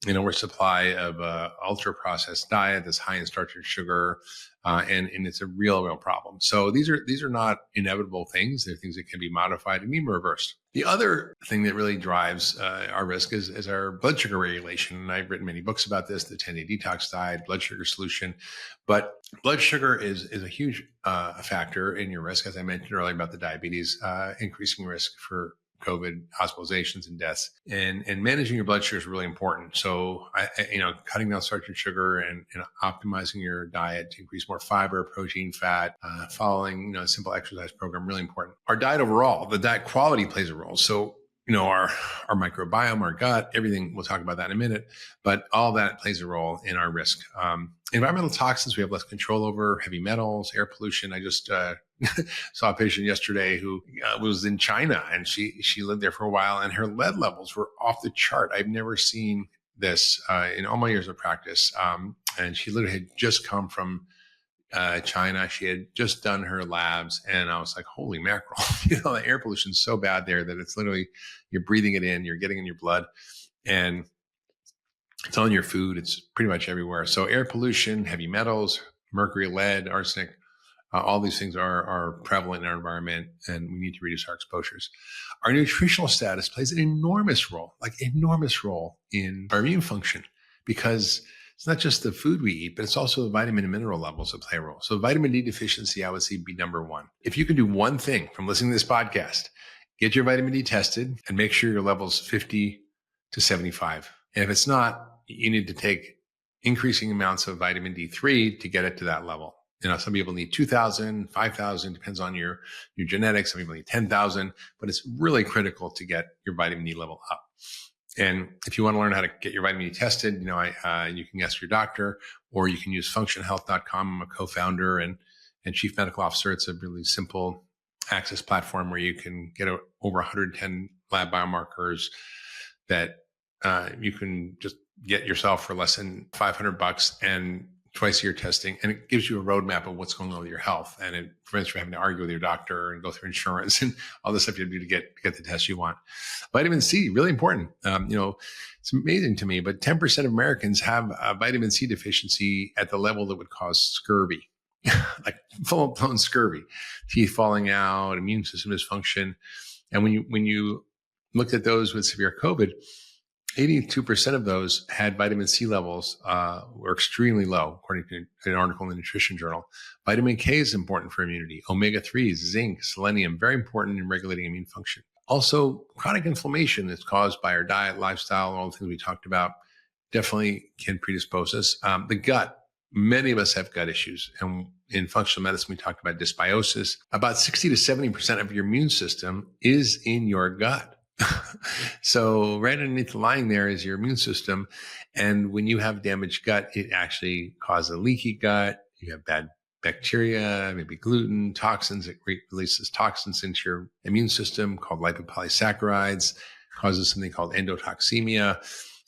an oversupply of ultra processed diet that's high in starch and sugar, and it's a real problem. So these are not inevitable things. They're things that can be modified and even reversed. The other thing that really drives our risk is our blood sugar regulation. And I've written many books about this, the 10-day detox diet, blood sugar solution. But blood sugar is a huge factor in your risk, as I mentioned earlier about the diabetes, increasing risk for COVID hospitalizations and deaths, and managing your blood sugar is really important. So, cutting down starch and sugar and optimizing your diet to increase more fiber, protein, fat, following, a simple exercise program, really important. Our diet overall, the diet quality plays a role. So, our microbiome, our gut, everything, we'll talk about that in a minute, but all that plays a role in our risk. Environmental toxins, we have less control over, heavy metals, air pollution. I just saw a patient yesterday who was in China, and she lived there for a while, and her lead levels were off the chart. I've never seen this in all my years of practice. And she literally had just come from China. She had just done her labs, and I was like, holy mackerel, the air pollution is so bad there that it's literally, you're breathing it in, you're getting in your blood, and it's on your food. It's pretty much everywhere. So air pollution, heavy metals, mercury, lead, arsenic, all these things are prevalent in our environment, and we need to reduce our exposures. Our nutritional status plays an enormous role in our immune function, because it's not just the food we eat, but it's also the vitamin and mineral levels that play a role. So vitamin D deficiency, I would say, be number one. If you can do one thing from listening to this podcast, get your vitamin D tested and make sure your level's 50 to 75. And if it's not, you need to take increasing amounts of vitamin D3 to get it to that level. Some people need 2,000, 5,000, depends on your genetics. Some people need 10,000, but it's really critical to get your vitamin D level up. And if you want to learn how to get your vitamin D tested, you can ask your doctor, or you can use functionhealth.com. I'm a co-founder and chief medical officer. It's a really simple access platform where you can get over 110 lab biomarkers that you can just get yourself for less than $500 and twice a year testing. And it gives you a roadmap of what's going on with your health. And it prevents you from having to argue with your doctor and go through insurance and all the stuff you have to do to get the test you want. Vitamin C, really important. It's amazing to me, but 10% of Americans have a vitamin C deficiency at the level that would cause scurvy, like full-blown scurvy, teeth falling out, immune system dysfunction. And when you looked at those with severe COVID, 82% of those had vitamin C levels were extremely low, according to an article in the Nutrition Journal. Vitamin K is important for immunity. Omega-3s, zinc, selenium, very important in regulating immune function. Also, chronic inflammation that's caused by our diet, lifestyle, all the things we talked about, definitely can predispose us. The gut, many of us have gut issues. And in functional medicine, we talked about dysbiosis. About 60 to 70% of your immune system is in your gut. So right underneath the line there is your immune system. And when you have damaged gut, it actually causes a leaky gut. You have bad bacteria, maybe gluten, toxins. It releases toxins into your immune system called lipopolysaccharides, causes something called endotoxemia,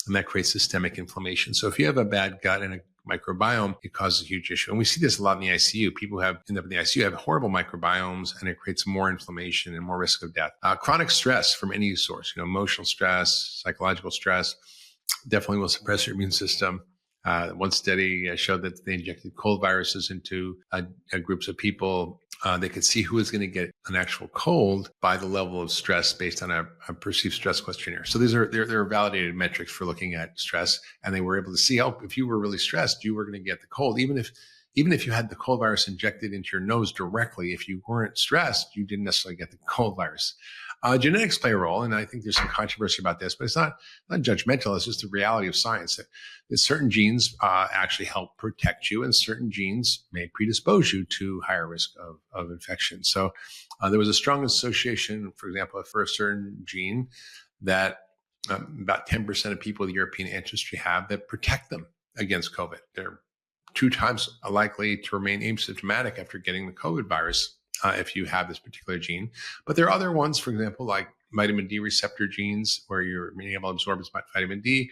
and that creates systemic inflammation. So if you have a bad gut and a microbiome, it causes a huge issue. And we see this a lot in the ICU. People end up in the ICU, have horrible microbiomes, and it creates more inflammation and more risk of death. Chronic stress from any source, emotional stress, psychological stress, definitely will suppress your immune system. One study showed that they injected cold viruses into groups of people. They could see who was going to get an actual cold by the level of stress based on a perceived stress questionnaire. So they're validated metrics for looking at stress, and they were able to see if you were really stressed, you were going to get the cold, even if you had the cold virus injected into your nose directly. If you weren't stressed, you didn't necessarily get the cold virus. Genetics play a role, and I think there's some controversy about this, but it's not judgmental. It's just the reality of science that certain genes actually help protect you, and certain genes may predispose you to higher risk of infection. So there was a strong association, for example, for a certain gene that about 10% of people with European ancestry have that protect them against COVID. They're 2 times likely to remain asymptomatic after getting the COVID virus if you have this particular gene. But there are other ones, for example, like vitamin D receptor genes where you're being able to absorb as much vitamin D,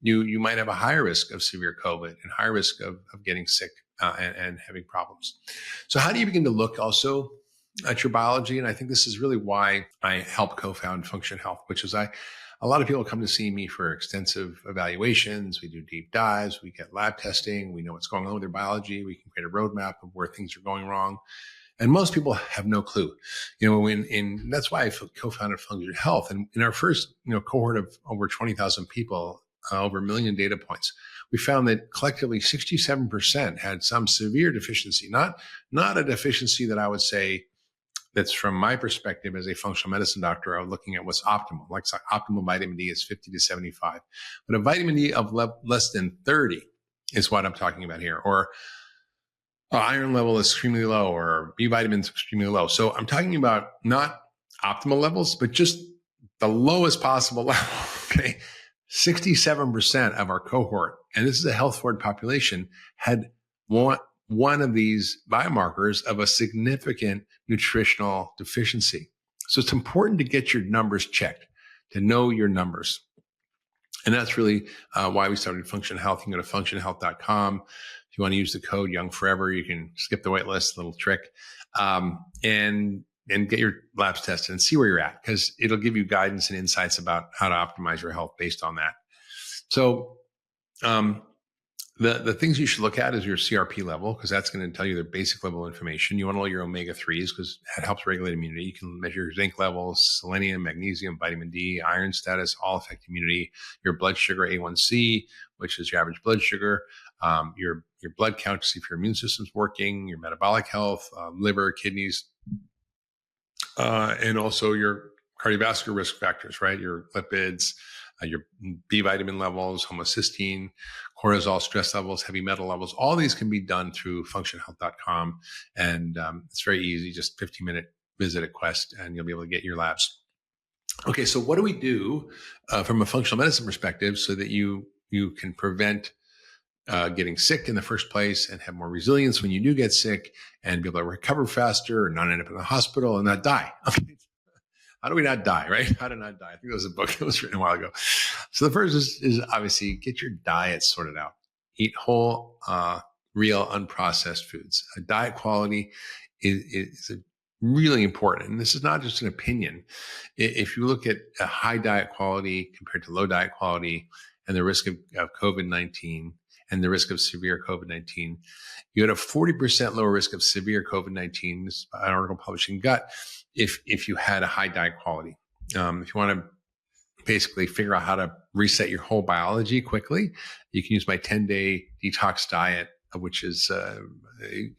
you might have a higher risk of severe COVID and higher risk of getting sick and having problems. So how do you begin to look also at your biology? And I think this is really why I help co-found Function Health, which is a lot of people come to see me for extensive evaluations. We do deep dives. We get lab testing. We know what's going on with their biology. We can create a roadmap of where things are going wrong. And most people have no clue. That's why I co-founded Function Health. And in our first, cohort of over 20,000 people, over 1 million data points, we found that collectively 67% had some severe deficiency, not a deficiency that I would say that's from my perspective as a functional medicine doctor of looking at what's optimal. Like optimal vitamin D is 50 to 75, but a vitamin D of less than 30 is what I'm talking about here, or iron level is extremely low, or B vitamins extremely low. So I'm talking about not optimal levels, but just the lowest possible level. Okay. 67% of our cohort, and this is a health forward population, had one of these biomarkers of a significant nutritional deficiency. So it's important to get your numbers checked, to know your numbers. And that's really why we started Function Health. You can go to functionhealth.com. If you want to use the code Young Forever, you can skip the wait list, little trick, and get your labs tested and see where you're at, because it'll give you guidance and insights about how to optimize your health based on that. So the things you should look at is your CRP level, because that's going to tell you the basic level of information. You want to know your omega-3s because that helps regulate immunity. You can measure your zinc levels, selenium, magnesium, vitamin D, iron status, all affect immunity. Your blood sugar, A1C, which is your average blood sugar, your blood count to see if your immune system's working, your metabolic health, liver, kidneys, and also your cardiovascular risk factors, right? Your lipids, your B vitamin levels, homocysteine, cortisol, stress levels, heavy metal levels. All these can be done through functionhealth.com. And it's very easy, just 15-minute visit at Quest, and you'll be able to get your labs. Okay, so what do we do from a functional medicine perspective so that you can prevent getting sick in the first place and have more resilience when you do get sick and be able to recover faster and not end up in the hospital and not die? Okay. How do we not die, right? How to not die. I think there was a book that was written a while ago. So the first is obviously get your diet sorted out. Eat whole, real, unprocessed foods. Diet quality is really important. And this is not just an opinion. If you look at a high diet quality compared to low diet quality and the risk of COVID-19 and the risk of severe COVID-19, you had a 40% lower risk of severe COVID-19. This is an article published in Gut if you had a high diet quality. If you want to basically figure out how to reset your whole biology quickly, you can use my 10-day detox diet, which is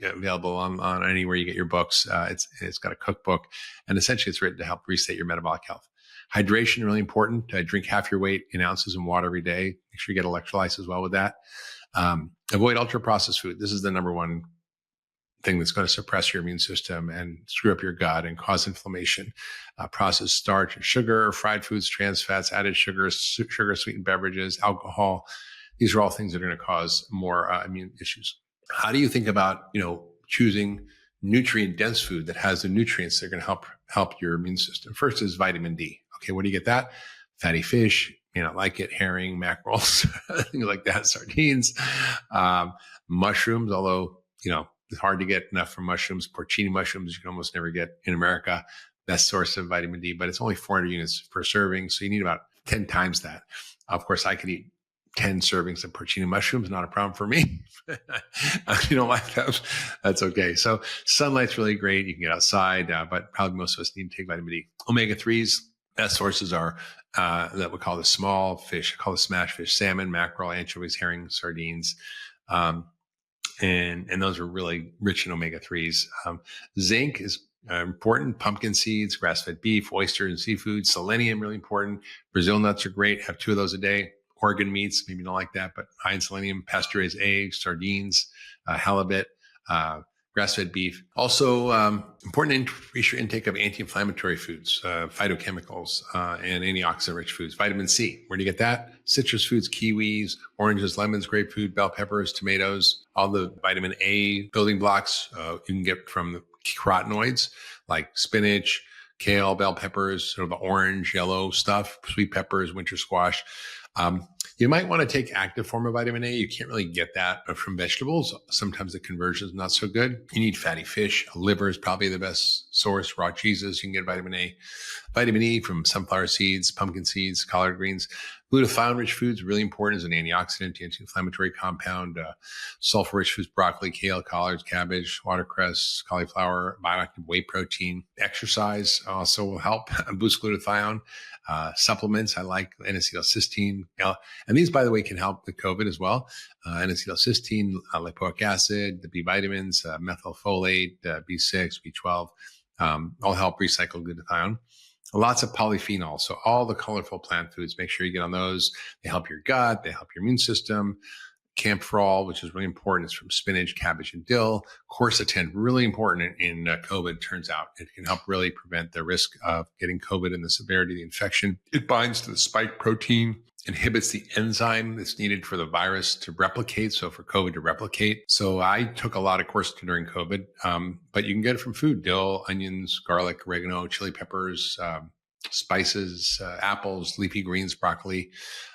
available on anywhere you get your books. It's got a cookbook, and essentially it's written to help reset your metabolic health. Hydration, really important. Drink half your weight in ounces of water every day. Make sure you get electrolytes as well with that. Avoid ultra-processed food. This is the number one thing that's going to suppress your immune system and screw up your gut and cause inflammation. Processed starch and sugar, fried foods, trans fats, added sugars, sugar-sweetened beverages, alcohol. These are all things that are going to cause more immune issues. How do you think about, choosing nutrient-dense food that has the nutrients that are going to help your immune system? First is vitamin D. Okay, where do you get that? Fatty fish, like it, herring, mackerels, things like that, sardines, mushrooms, although, it's hard to get enough from mushrooms. Porcini mushrooms, you can almost never get in America. Best source of vitamin D, but it's only 400 units per serving. So you need about 10 times that. Of course, I could eat 10 servings of porcini mushrooms, not a problem for me. You don't like those, that's okay. So sunlight's really great. You can get outside, but probably most of us need to take vitamin D. Omega-3s, best sources are that we call the small fish, call the smash fish, salmon, mackerel, anchovies, herring, sardines. And those are really rich in omega-3s. Zinc is important. Pumpkin seeds, grass-fed beef, oysters, and seafood. Selenium, really important. Brazil nuts are great. Have 2 of those a day. Organ meats, maybe you don't like that, but high in selenium. Pasteurized eggs, sardines, halibut, grass-fed beef. Also, important to increase your intake of anti-inflammatory foods, phytochemicals, and antioxidant-rich foods. Vitamin C, where do you get that? Citrus foods, kiwis, oranges, lemons, grapefruit, bell peppers, tomatoes. All the vitamin A building blocks you can get from the carotenoids like spinach, kale, bell peppers, sort of the orange, yellow stuff, sweet peppers, winter squash. You might want to take active form of vitamin A. You can't really get that from vegetables. Sometimes the conversion is not so good. You need fatty fish. Liver is probably the best source. Raw cheeses, you can get vitamin A. Vitamin E from sunflower seeds, pumpkin seeds, collard greens. Glutathione-rich foods, really important as an antioxidant, anti-inflammatory compound. Sulfur-rich foods, broccoli, kale, collards, cabbage, watercress, cauliflower, bioactive whey protein. Exercise also will help boost glutathione. Supplements, I like N-acetylcysteine. And these, by the way, can help with COVID as well. N-acetylcysteine, lipoic acid, the B vitamins, methylfolate, B6, B12, all help recycle glutathione. Lots of polyphenols. So all the colorful plant foods, make sure you get on those. They help your gut. They help your immune system. Camphor, which is really important, is from spinach, cabbage, and dill. Quercetin, really important in COVID, turns out. It can help really prevent the risk of getting COVID and the severity of the infection. It binds to the spike protein, inhibits the enzyme that's needed for the virus to replicate, so for COVID to replicate. So I took a lot of quercetin during COVID, but you can get it from food: dill, onions, garlic, oregano, chili peppers, spices, apples, leafy greens, broccoli.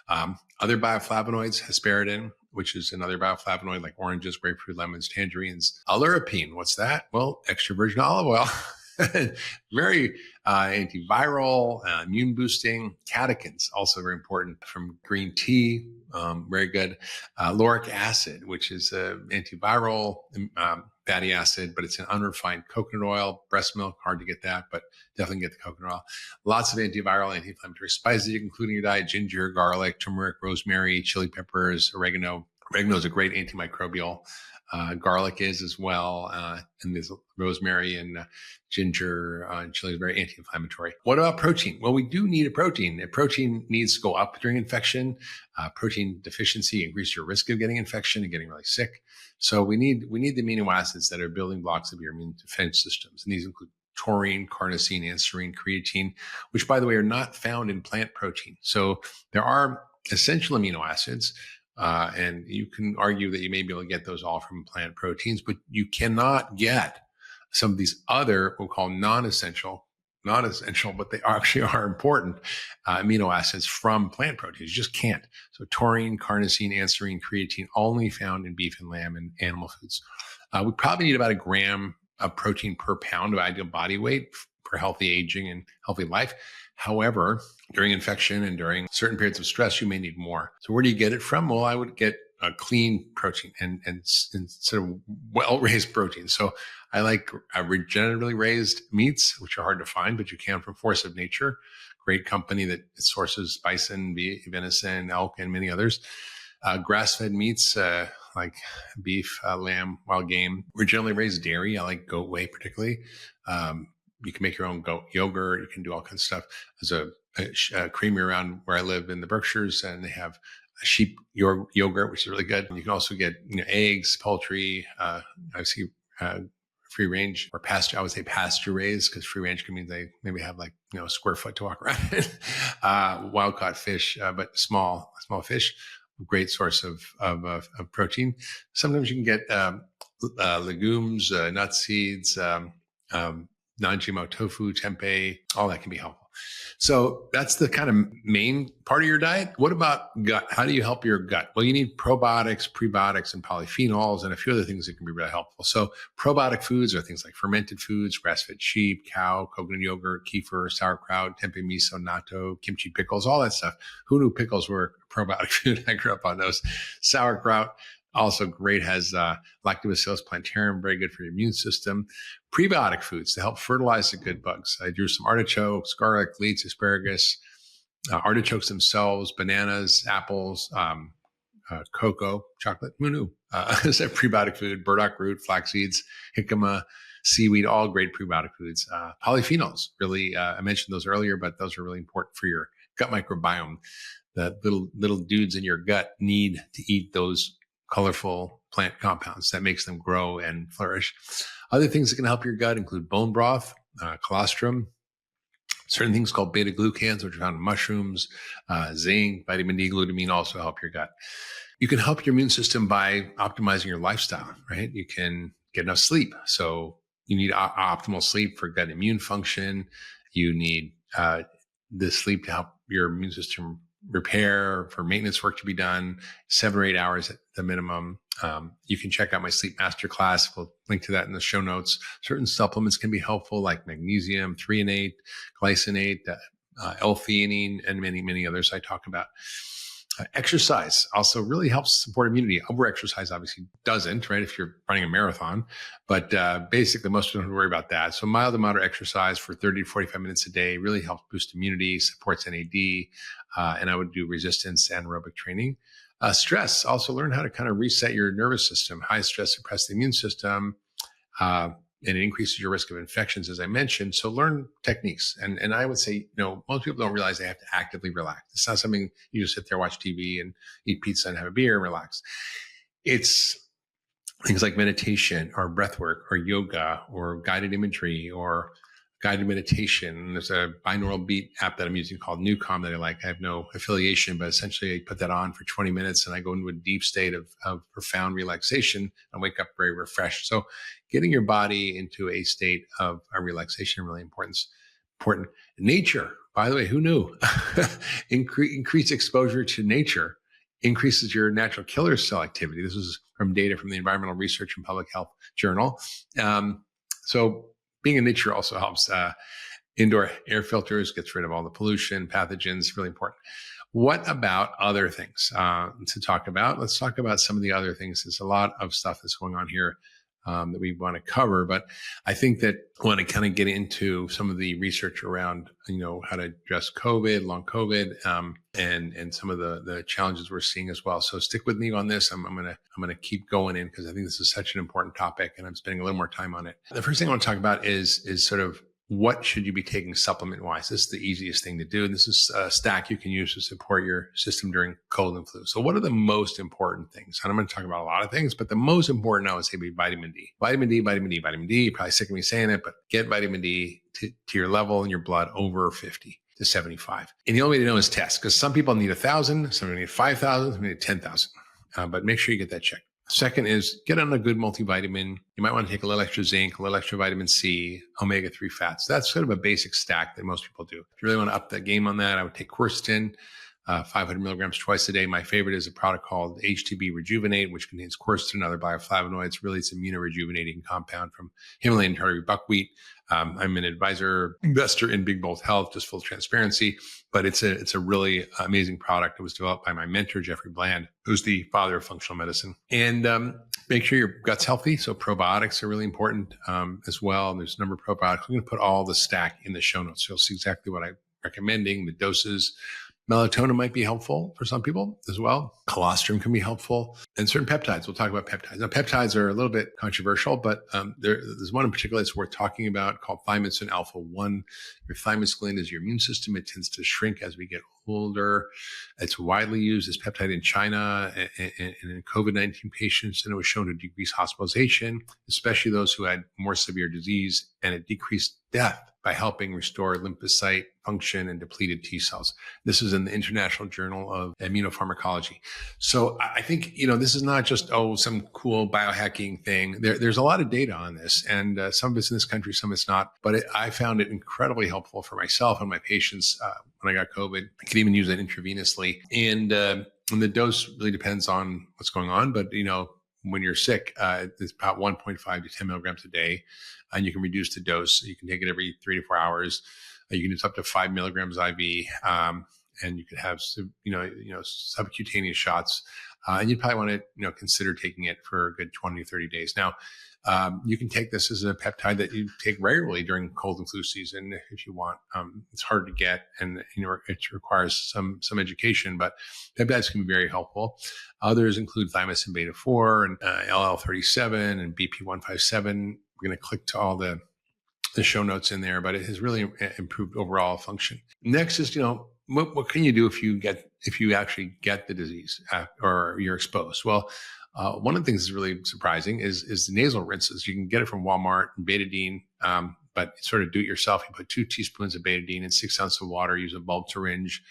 Other bioflavonoids, hesperidin, which is another bioflavonoid like oranges, grapefruit, lemons, tangerines. Alurapine, what's that? Well, extra virgin olive oil. Very antiviral, immune boosting. Catechins, also very important, from green tea, very good. Lauric acid, which is antiviral fatty acid, but it's an unrefined coconut oil. Breast milk, hard to get that, but definitely get the coconut oil. Lots of antiviral, anti-inflammatory spices you can include in your diet: ginger, garlic, turmeric, rosemary, chili peppers, oregano. Oregano is a great antimicrobial. Garlic is as well, and there's rosemary and ginger and chili is very anti-inflammatory. What about protein? Well, we do need a protein. A protein needs to go up during infection. Protein deficiency increases your risk of getting infection and getting really sick. So we need the amino acids that are building blocks of your immune defense systems, and these include taurine, carnosine, and serine, creatine, which, by the way, are not found in plant protein. So there are essential amino acids. And you can argue that you may be able to get those all from plant proteins, but you cannot get some of these other, we'll call non-essential, but they actually are important amino acids from plant proteins. You just can't. So taurine, carnosine, and serine, creatine, only found in beef and lamb and animal foods. We probably need about a gram of protein per pound of ideal body weight for healthy aging and healthy life. However, during infection and during certain periods of stress, you may need more. So where do you get it from? Well, I would get a clean protein and sort of well-raised protein. So I like regeneratively raised meats, which are hard to find, but you can from Force of Nature. Great company that sources bison, venison, elk, and many others. Grass-fed meats like beef, lamb, wild game. Regeneratively raised dairy. I like goat whey particularly. You can make your own goat yogurt. You can do all kinds of stuff. There's a creamery around where I live in the Berkshires, and they have a sheep yogurt, which is really good. You can also get eggs, poultry. I see free range or pasture. I would say pasture raised, because free range can mean they maybe have like a square foot to walk around in. Wild caught fish, but small fish. Great source of protein. Sometimes you can get legumes, nut seeds. Non-GMO tofu, tempeh, all that can be helpful. So that's the kind of main part of your diet. What about gut? How do you help your gut? Well, you need probiotics, prebiotics, and polyphenols, and a few other things that can be really helpful. So probiotic foods are things like fermented foods, grass-fed sheep, cow, coconut yogurt, kefir, sauerkraut, tempeh, miso, natto, kimchi pickles, all that stuff. Who knew pickles were a probiotic food? I grew up on those. Sauerkraut. Also great, has Lactobacillus plantarum, very good for your immune system. Prebiotic foods to help fertilize the good bugs. I drew some artichokes, garlic, leeks, asparagus, artichokes themselves, bananas, apples, cocoa, chocolate. Who knew? It's a prebiotic food. Burdock root, flax seeds, jicama, seaweed, all great prebiotic foods. Polyphenols, really, I mentioned those earlier, but those are really important for your gut microbiome. The little dudes in your gut need to eat those colorful plant compounds that makes them grow and flourish. Other things that can help your gut include bone broth, colostrum, certain things called beta-glucans, which are found in mushrooms, zinc, vitamin D, glutamine also help your gut. You can help your immune system by optimizing your lifestyle, right? You can get enough sleep. So You need optimal sleep for gut immune function. You need the sleep to help your immune system repair, for maintenance work to be done, 7 or 8 hours at the minimum. You can check out my sleep masterclass. We'll link to that in the show notes. Certain supplements can be helpful, like magnesium, threonate, glycinate, L-theanine, and many, many others I talk about. Exercise also really helps support immunity. Over-exercise obviously doesn't, right, if you're running a marathon. But basically, most people don't worry about that. So mild to moderate exercise for 30 to 45 minutes a day really helps boost immunity, supports NAD, and I would do resistance and aerobic training. Stress, also learn how to kind of reset your nervous system. High stress suppresses the immune system, and it increases your risk of infections, as I mentioned. So learn techniques. And I would say, most people don't realize they have to actively relax. It's not something you just sit there, watch TV and eat pizza and have a beer and relax. It's things like meditation or breath work or yoga or guided imagery or guided meditation. There's a binaural beat app that I'm using called Newcom that I like. I have no affiliation, but essentially I put that on for 20 minutes and I go into a deep state of profound relaxation and wake up very refreshed. So getting your body into a state of relaxation is really important. Nature, by the way, who knew? Increased exposure to nature increases your natural killer cell activity. This is from data from the Environmental Research and Public Health Journal. So being in nature also helps. Indoor air filters, gets rid of all the pollution, pathogens, really important. What about other things to talk about? Let's talk about some of the other things. There's a lot of stuff that's going on here that we want to cover, but I think that I want to kind of get into some of the research around, how to address COVID, long COVID, and some of the challenges we're seeing as well. So stick with me on this. I'm gonna keep going in because I think this is such an important topic, and I'm spending a little more time on it. The first thing I want to talk about is sort of what should you be taking supplement-wise? This is the easiest thing to do. And this is a stack you can use to support your system during cold and flu. So what are the most important things? And I'm going to talk about a lot of things, but the most important, I would say, would be vitamin D. Vitamin D, vitamin D, vitamin D. You're probably sick of me saying it, but get vitamin D to your level in your blood over 50 to 75. And the only way to know is test, because some people need 1,000, some need 5,000, some need 10,000. But make sure you get that checked. Second is get on a good multivitamin. You might want to take a little extra zinc, a little extra vitamin C, omega-3 fats. That's sort of a basic stack that most people do. If you really want to up the game on that, I would take quercetin, 500 milligrams twice a day. My favorite is a product called HTB Rejuvenate, which contains quercetin and other bioflavonoids. Really, it's an immunorejuvenating compound from Himalayan tartary buckwheat. I'm an investor in Big Bold Health, just full transparency, but it's a really amazing product. It was developed by my mentor, Jeffrey Bland, who's the father of functional medicine. And make sure your gut's healthy. So probiotics are really important as well. There's a number of probiotics. I'm going to put all the stack in the show notes. So you'll see exactly what I'm recommending, the doses. Melatonin might be helpful for some people as well. Colostrum can be helpful. And certain peptides. We'll talk about peptides. Now, peptides are a little bit controversial, but there's one in particular that's worth talking about called thymosin alpha-1. Your thymus gland is your immune system. It tends to shrink as we get older. It's widely used as peptide in China and in COVID-19 patients, and it was shown to decrease hospitalization, especially those who had more severe disease, and it decreased death by helping restore lymphocyte function and depleted T cells. This is in the International Journal of Immunopharmacology. So I think, this is not just, some cool biohacking thing. There's a lot of data on this, and some of it's in this country, some of it's not. But I found it incredibly helpful for myself and my patients when I got COVID. I could even use it intravenously. And the dose really depends on what's going on. But, when you're sick, it's about 1.5 to 10 milligrams a day, and you can reduce the dose. You can take it every 3 to 4 hours. You can use up to 5 milligrams IV, and you could have, subcutaneous shots. And you'd probably want to, consider taking it for a good 20 to 30 days. Now, you can take this as a peptide that you take regularly during cold and flu season if you want. It's hard to get, and it requires some education, but peptides can be very helpful. Others include thymosin beta-4 and LL37 and BP157. We're going to click to all the show notes in there, but it has really improved overall function. Next is, what can you do if you actually get the disease or you're exposed? Well, one of the things that's really surprising is the nasal rinses. You can get it from Walmart and betadine, but sort of do it yourself. You put 2 teaspoons of betadine in 6 ounces of water, use a bulb syringe.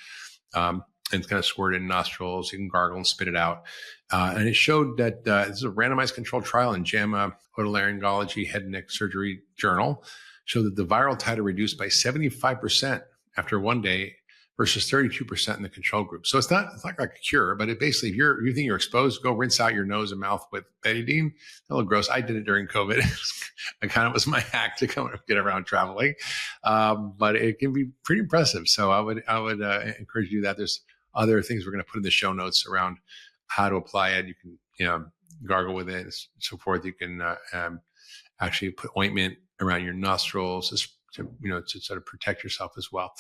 and it's kind of squirted in nostrils. You can gargle and spit it out. And it showed that this is a randomized controlled trial in JAMA Otolaryngology Head and Neck Surgery Journal, showed that the viral titer reduced by 75% after 1 day versus 32% in the control group. So it's not like a cure, but it basically, if you think you're exposed, go rinse out your nose and mouth with betadine. A little gross. I did it during COVID. It kind of was my hack to come and get around traveling. But it can be pretty impressive. So I would encourage you to do that. There's other things we're going to put in the show notes around how to apply it. You can, gargle with it and so forth. You can actually put ointment around your nostrils to sort of protect yourself as well.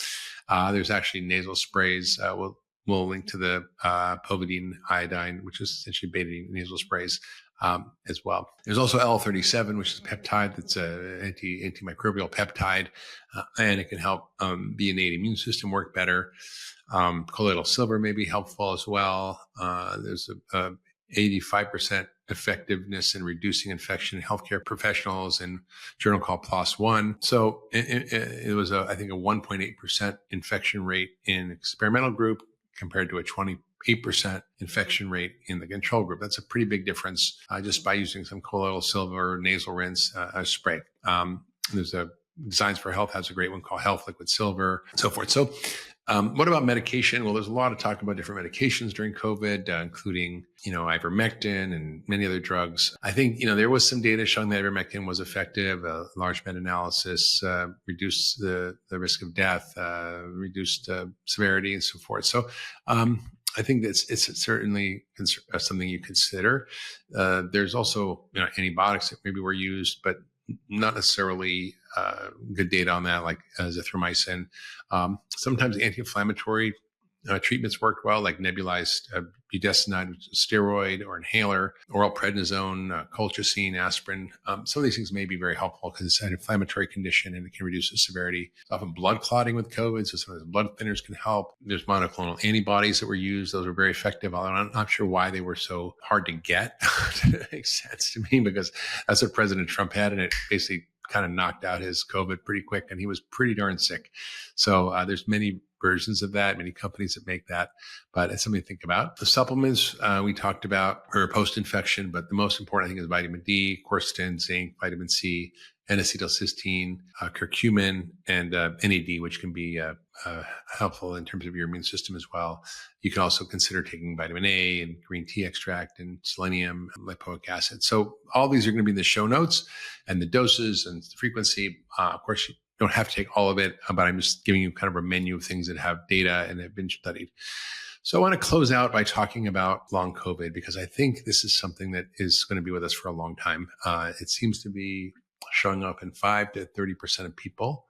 There's actually nasal sprays. We'll link to the povidone iodine, which is essentially betadine nasal sprays as well. There's also L37, which is a peptide that's an antimicrobial peptide, and it can help the innate immune system work better. Colloidal silver may be helpful as well. There's a 85% effectiveness in reducing infection in healthcare professionals in a journal called PLOS One. So it was, I think, a 1.8% infection rate in experimental group compared to a 28% infection rate in the control group. That's a pretty big difference just by using some colloidal silver nasal rinse spray. There's a Designs for Health has a great one called Health Liquid Silver, and so forth. So what about medication? Well, there's a lot of talk about different medications during COVID, including, ivermectin and many other drugs. I think, there was some data showing that ivermectin was effective. A large meta-analysis reduced the risk of death, reduced severity and so forth. So I think it's certainly something you consider. There's also, antibiotics that maybe were used, but not necessarily good data on that, like azithromycin. Sometimes anti-inflammatory treatments worked well, like nebulized budesonide, which is a steroid, or inhaler, oral prednisone, colchicine, aspirin. Some of these things may be very helpful because it's an inflammatory condition and it can reduce the severity. It's often blood clotting with COVID, so some of the blood thinners can help. There's monoclonal antibodies that were used. Those were very effective. I'm not sure why they were so hard to get. It makes sense to me because that's what President Trump had, and it basically kind of knocked out his COVID pretty quick, and he was pretty darn sick. So there's many versions of that, many companies that make that, but it's something to think about. The supplements we talked about are post-infection, but the most important, I think, is vitamin D, quercetin, zinc, vitamin C, N-acetylcysteine, curcumin, and NAD, which can be helpful in terms of your immune system as well. You can also consider taking vitamin A and green tea extract and selenium, and lipoic acid. So all these are going to be in the show notes, and the doses and the frequency. Of course, you don't have to take all of it, but I'm just giving you kind of a menu of things that have data and have been studied. So I want to close out by talking about long COVID, because I think this is something that is going to be with us for a long time. It seems to be showing up in 5 to 30% of people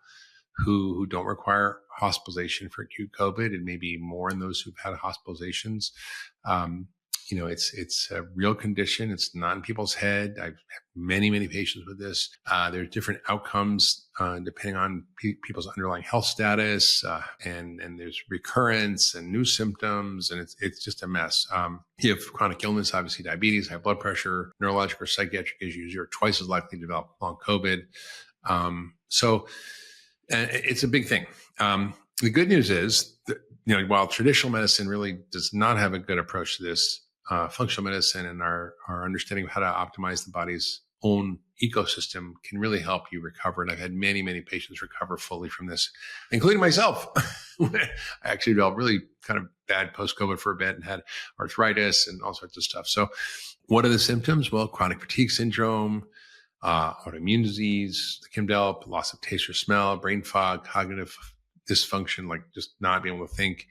who don't require hospitalization for acute COVID, and maybe more in those who've had hospitalizations. It's a real condition. It's not in people's head. I've had many, many patients with this. There's different outcomes depending on people's underlying health status, and there's recurrence and new symptoms, and it's just a mess. You have chronic illness, obviously diabetes, high blood pressure, neurologic or psychiatric issues. You're twice as likely to develop long COVID. So it's a big thing. The good news is that, while traditional medicine really does not have a good approach to this, functional medicine and our understanding of how to optimize the body's own ecosystem can really help you recover. And I've had many, many patients recover fully from this, including myself. I actually developed really kind of bad post-COVID for a bit and had arthritis and all sorts of stuff. So what are the symptoms? Well, chronic fatigue syndrome, autoimmune disease, the Kimdel, loss of taste or smell, brain fog, cognitive dysfunction, like just not being able to think,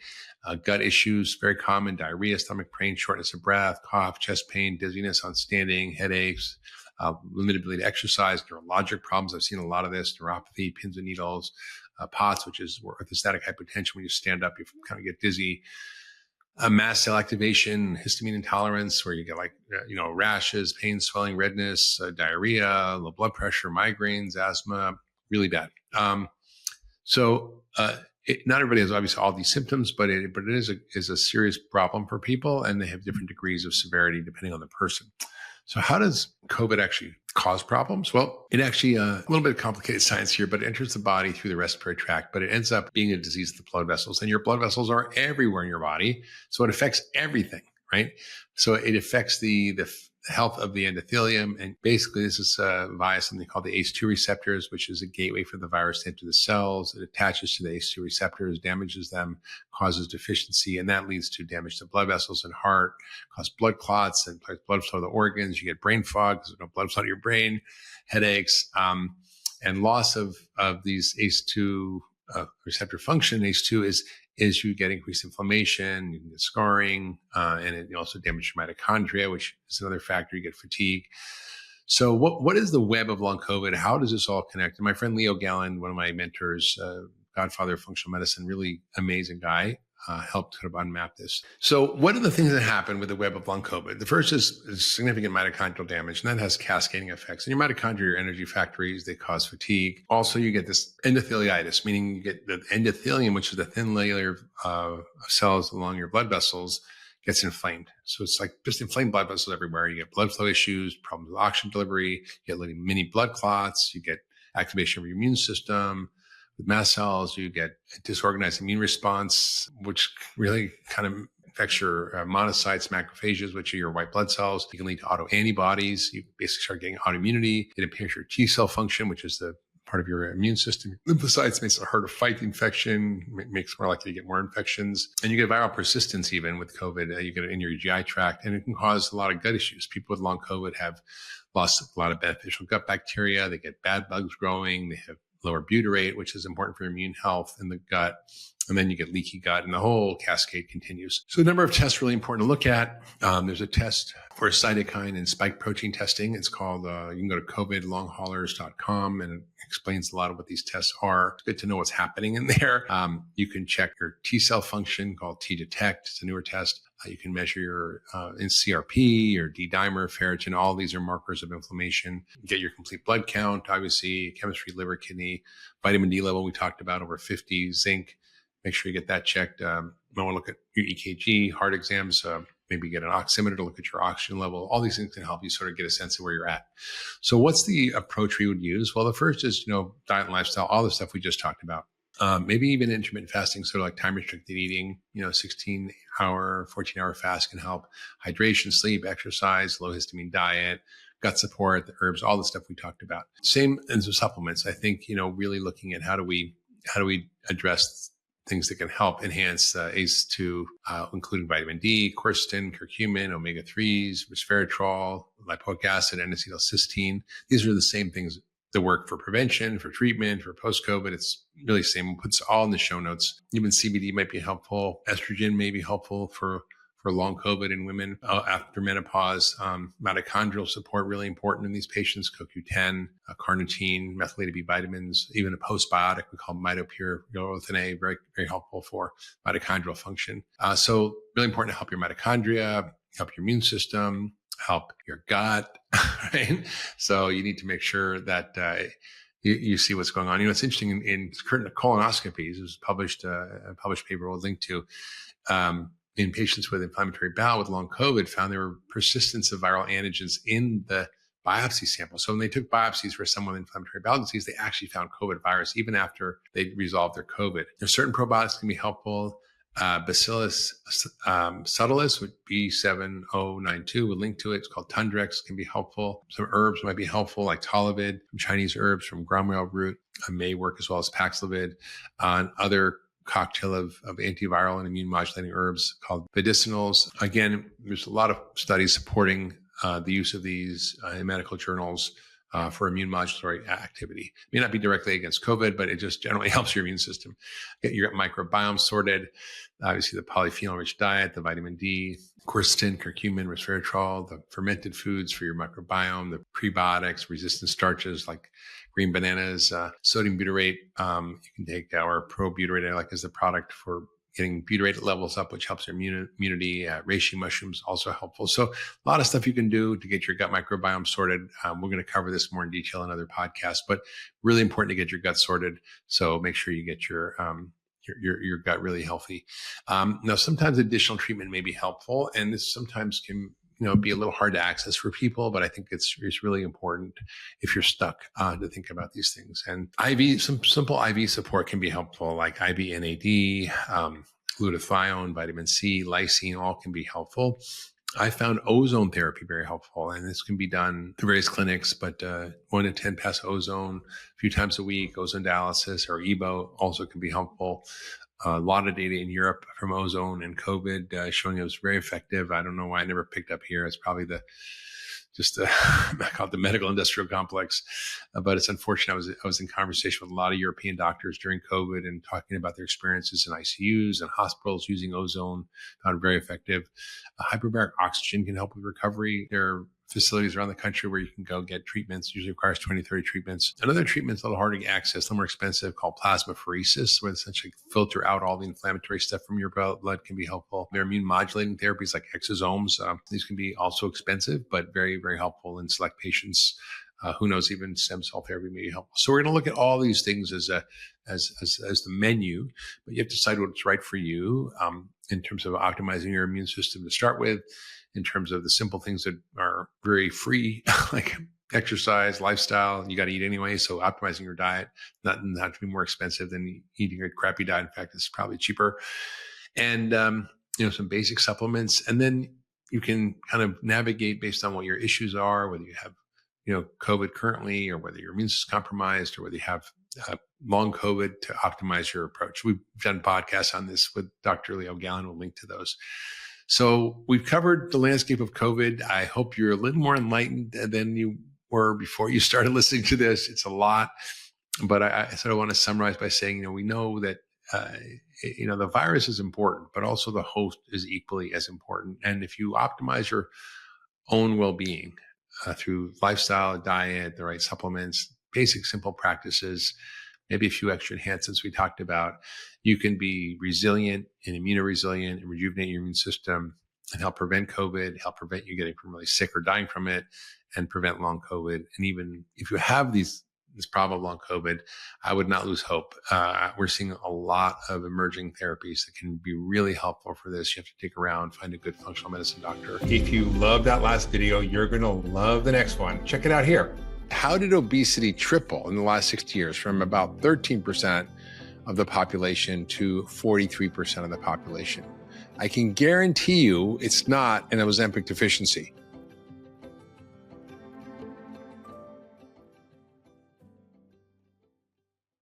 gut issues, very common, diarrhea, stomach pain, shortness of breath, cough, chest pain, dizziness on standing, headaches, limited ability to exercise, neurologic problems. I've seen a lot of this, neuropathy, pins and needles, POTS, which is orthostatic hypotension. When you stand up, you kind of get dizzy. Mast cell activation, histamine intolerance, where you get rashes, pain, swelling, redness, diarrhea, low blood pressure, migraines, asthma, really bad. Not everybody has obviously all these symptoms, but it is a serious problem for people, and they have different degrees of severity depending on the person. So how does COVID actually cause problems? Well, it actually, a little bit of complicated science here, but it enters the body through the respiratory tract, but it ends up being a disease of the blood vessels. And your blood vessels are everywhere in your body. So it affects everything, right? So it affects the health of the endothelium. And basically, this is via something called the ACE2 receptors, which is a gateway for the virus to enter the cells. It attaches to the ACE2 receptors, damages them, causes deficiency, and that leads to damage to blood vessels and heart, cause blood clots and blood flow to the organs. You get brain fog because there's no blood flow to your brain, headaches, and loss of these ACE2 receptor function. ACE2 is you get increased inflammation, you can get scarring, and it also damages your mitochondria, which is another factor. You get fatigue. So what is the web of long COVID? How does this all connect? And my friend Leo Gallen, one of my mentors, godfather of functional medicine, really amazing guy, helped kind of unmap this. So what are the things that happen with the web of long COVID? The first is significant mitochondrial damage, and that has cascading effects. And your mitochondria are energy factories. They cause fatigue. Also, you get this endotheliitis, meaning you get the endothelium, which is the thin layer of cells along your blood vessels, gets inflamed. So it's like just inflamed blood vessels everywhere. You get blood flow issues, problems with oxygen delivery, you get mini blood clots, you get activation of your immune system. With mast cells, you get a disorganized immune response, which really kind of affects your monocytes, macrophages, which are your white blood cells. It can lead to autoantibodies. You basically start getting autoimmunity. It impairs your T cell function, which is the part of your immune system. Lymphocytes makes it harder to fight the infection, makes it more likely to get more infections. And you get viral persistence even with COVID. You get it in your GI tract, and it can cause a lot of gut issues. People with long COVID have lost a lot of beneficial gut bacteria. They get bad bugs growing. They have lower butyrate, which is important for immune health in the gut. And then you get leaky gut, and the whole cascade continues. So a number of tests really important to look at. There's a test for cytokine and spike protein testing. It's called, you can go to covidlonghaulers.com, and it explains a lot of what these tests are. It's good to know what's happening in there. You can check your T cell function called T-Detect. It's a newer test. You can measure your in CRP, your D-dimer, ferritin. All these are markers of inflammation. Get your complete blood count, obviously, chemistry, liver, kidney, vitamin D level we talked about, over 50, zinc. Make sure you get that checked. You might want to look at your EKG, heart exams, maybe get an oximeter to look at your oxygen level. All these things can help you sort of get a sense of where you're at. So wwhat's the approach we would use? Well, the first is, diet and lifestyle, all the stuff we just talked about. Maybe even intermittent fasting, sort of like time restricted eating, 16-hour, 14-hour fast can help. Hydration, sleep, exercise, low histamine diet, gut support, the herbs, all the stuff we talked about. Same as with supplements. I think, really looking at how do we address things that can help enhance ACE2, including vitamin D, quercetin, curcumin, omega-3s, resveratrol, lipoic acid, N-acetylcysteine. These are the same things that work for prevention, for treatment, for post-COVID. It's really the same. We'll put all in the show notes. Even CBD might be helpful. Estrogen may be helpful for long COVID in women after menopause. Mitochondrial support, really important in these patients. CoQ10, carnitine, methylated B vitamins, even a postbiotic we call MitoPure, urolithin A, very, very helpful for mitochondrial function. So really important to help your mitochondria, help your immune system, help your gut, right? So you need to make sure that you see what's going on. It's interesting in colonoscopies, it was published, a published paper we'll link to, in patients with inflammatory bowel with long COVID, found there were persistence of viral antigens in the biopsy sample. So when they took biopsies for someone with inflammatory bowel disease, they actually found COVID virus even after they resolved their COVID. There's certain probiotics that can be helpful. Bacillus subtilis with B7092, we'll link to it. It's called Tundrex, can be helpful. Some herbs might be helpful, like Tolavid, from Chinese herbs, from gromwell root, may work, as well as Paxlovid. Other cocktail of antiviral and immune modulating herbs called medicinals. Again, there's a lot of studies supporting the use of these in medical journals for immune modulatory activity. It may not be directly against COVID, but it just generally helps your immune system. Get your microbiome sorted. Obviously, the polyphenol-rich diet, the vitamin D, quercetin, curcumin, resveratrol, the fermented foods for your microbiome, the prebiotics, resistant starches like green bananas, sodium butyrate. You can take our probutyrate, I like as the product for getting butyrate levels up, which helps your immunity. Reishi mushrooms also helpful. So a lot of stuff you can do to get your gut microbiome sorted. We're going to cover this more in detail in other podcasts, but really important to get your gut sorted. So make sure you get your gut really healthy. Now, sometimes additional treatment may be helpful, and this sometimes can be a little hard to access for people, but I think it's really important if you're stuck to think about these things. And some simple IV support can be helpful, like IV NAD, glutathione, vitamin C, lysine, all can be helpful. I found ozone therapy very helpful, and this can be done through various clinics, but 1 to 10 pass ozone a few times a week, ozone dialysis or EBO also can be helpful. A lot of data in Europe from ozone and COVID showing it was very effective. I don't know why I never picked up here. It's probably I call it the medical industrial complex, but it's unfortunate. I was in conversation with a lot of European doctors during COVID and talking about their experiences in ICUs and hospitals using ozone. Found it very effective. Hyperbaric oxygen can help with recovery. There are facilities around the country where you can go get treatments. Usually requires 20, 30 treatments. Another treatment's a little harder to access, a little more expensive, called plasmapheresis, where they essentially filter out all the inflammatory stuff from your blood, can be helpful. There are immune modulating therapies like exosomes. These can be also expensive, but very, very helpful in select patients. Who knows, even stem cell therapy may be helpful. So we're going to look at all these things as the menu, but you have to decide what's right for you in terms of optimizing your immune system to start with, in terms of the simple things that are very free, like exercise, lifestyle. You got to eat anyway, so optimizing your diet, not to be more expensive than eating a crappy diet. In fact, it's probably cheaper. And some basic supplements, and then you can kind of navigate based on what your issues are, whether you have COVID currently, or whether your immune system is compromised, or whether you have long COVID, to optimize your approach. We've done podcasts on this with Dr. Leo Gallen. We'll link to those. So we've covered the landscape of COVID. I hope you're a little more enlightened than you were before you started listening to this. It's a lot, but I sort of want to summarize by saying, we know that the virus is important, but also the host is equally as important. And if you optimize your own well-being through lifestyle, diet, the right supplements, basic simple practices, maybe a few extra enhancements we talked about, you can be resilient and immunoresilient and rejuvenate your immune system and help prevent COVID, help prevent you getting really sick or dying from it, and prevent long COVID. And even if you have this problem of long COVID, I would not lose hope. We're seeing a lot of emerging therapies that can be really helpful for this. You have to dig around, find a good functional medicine doctor. If you love that last video, you're going to love the next one. Check it out here. How did obesity triple in the last 60 years, from about 13% of the population to 43% of the population? I can guarantee you it's not an Ozempic deficiency.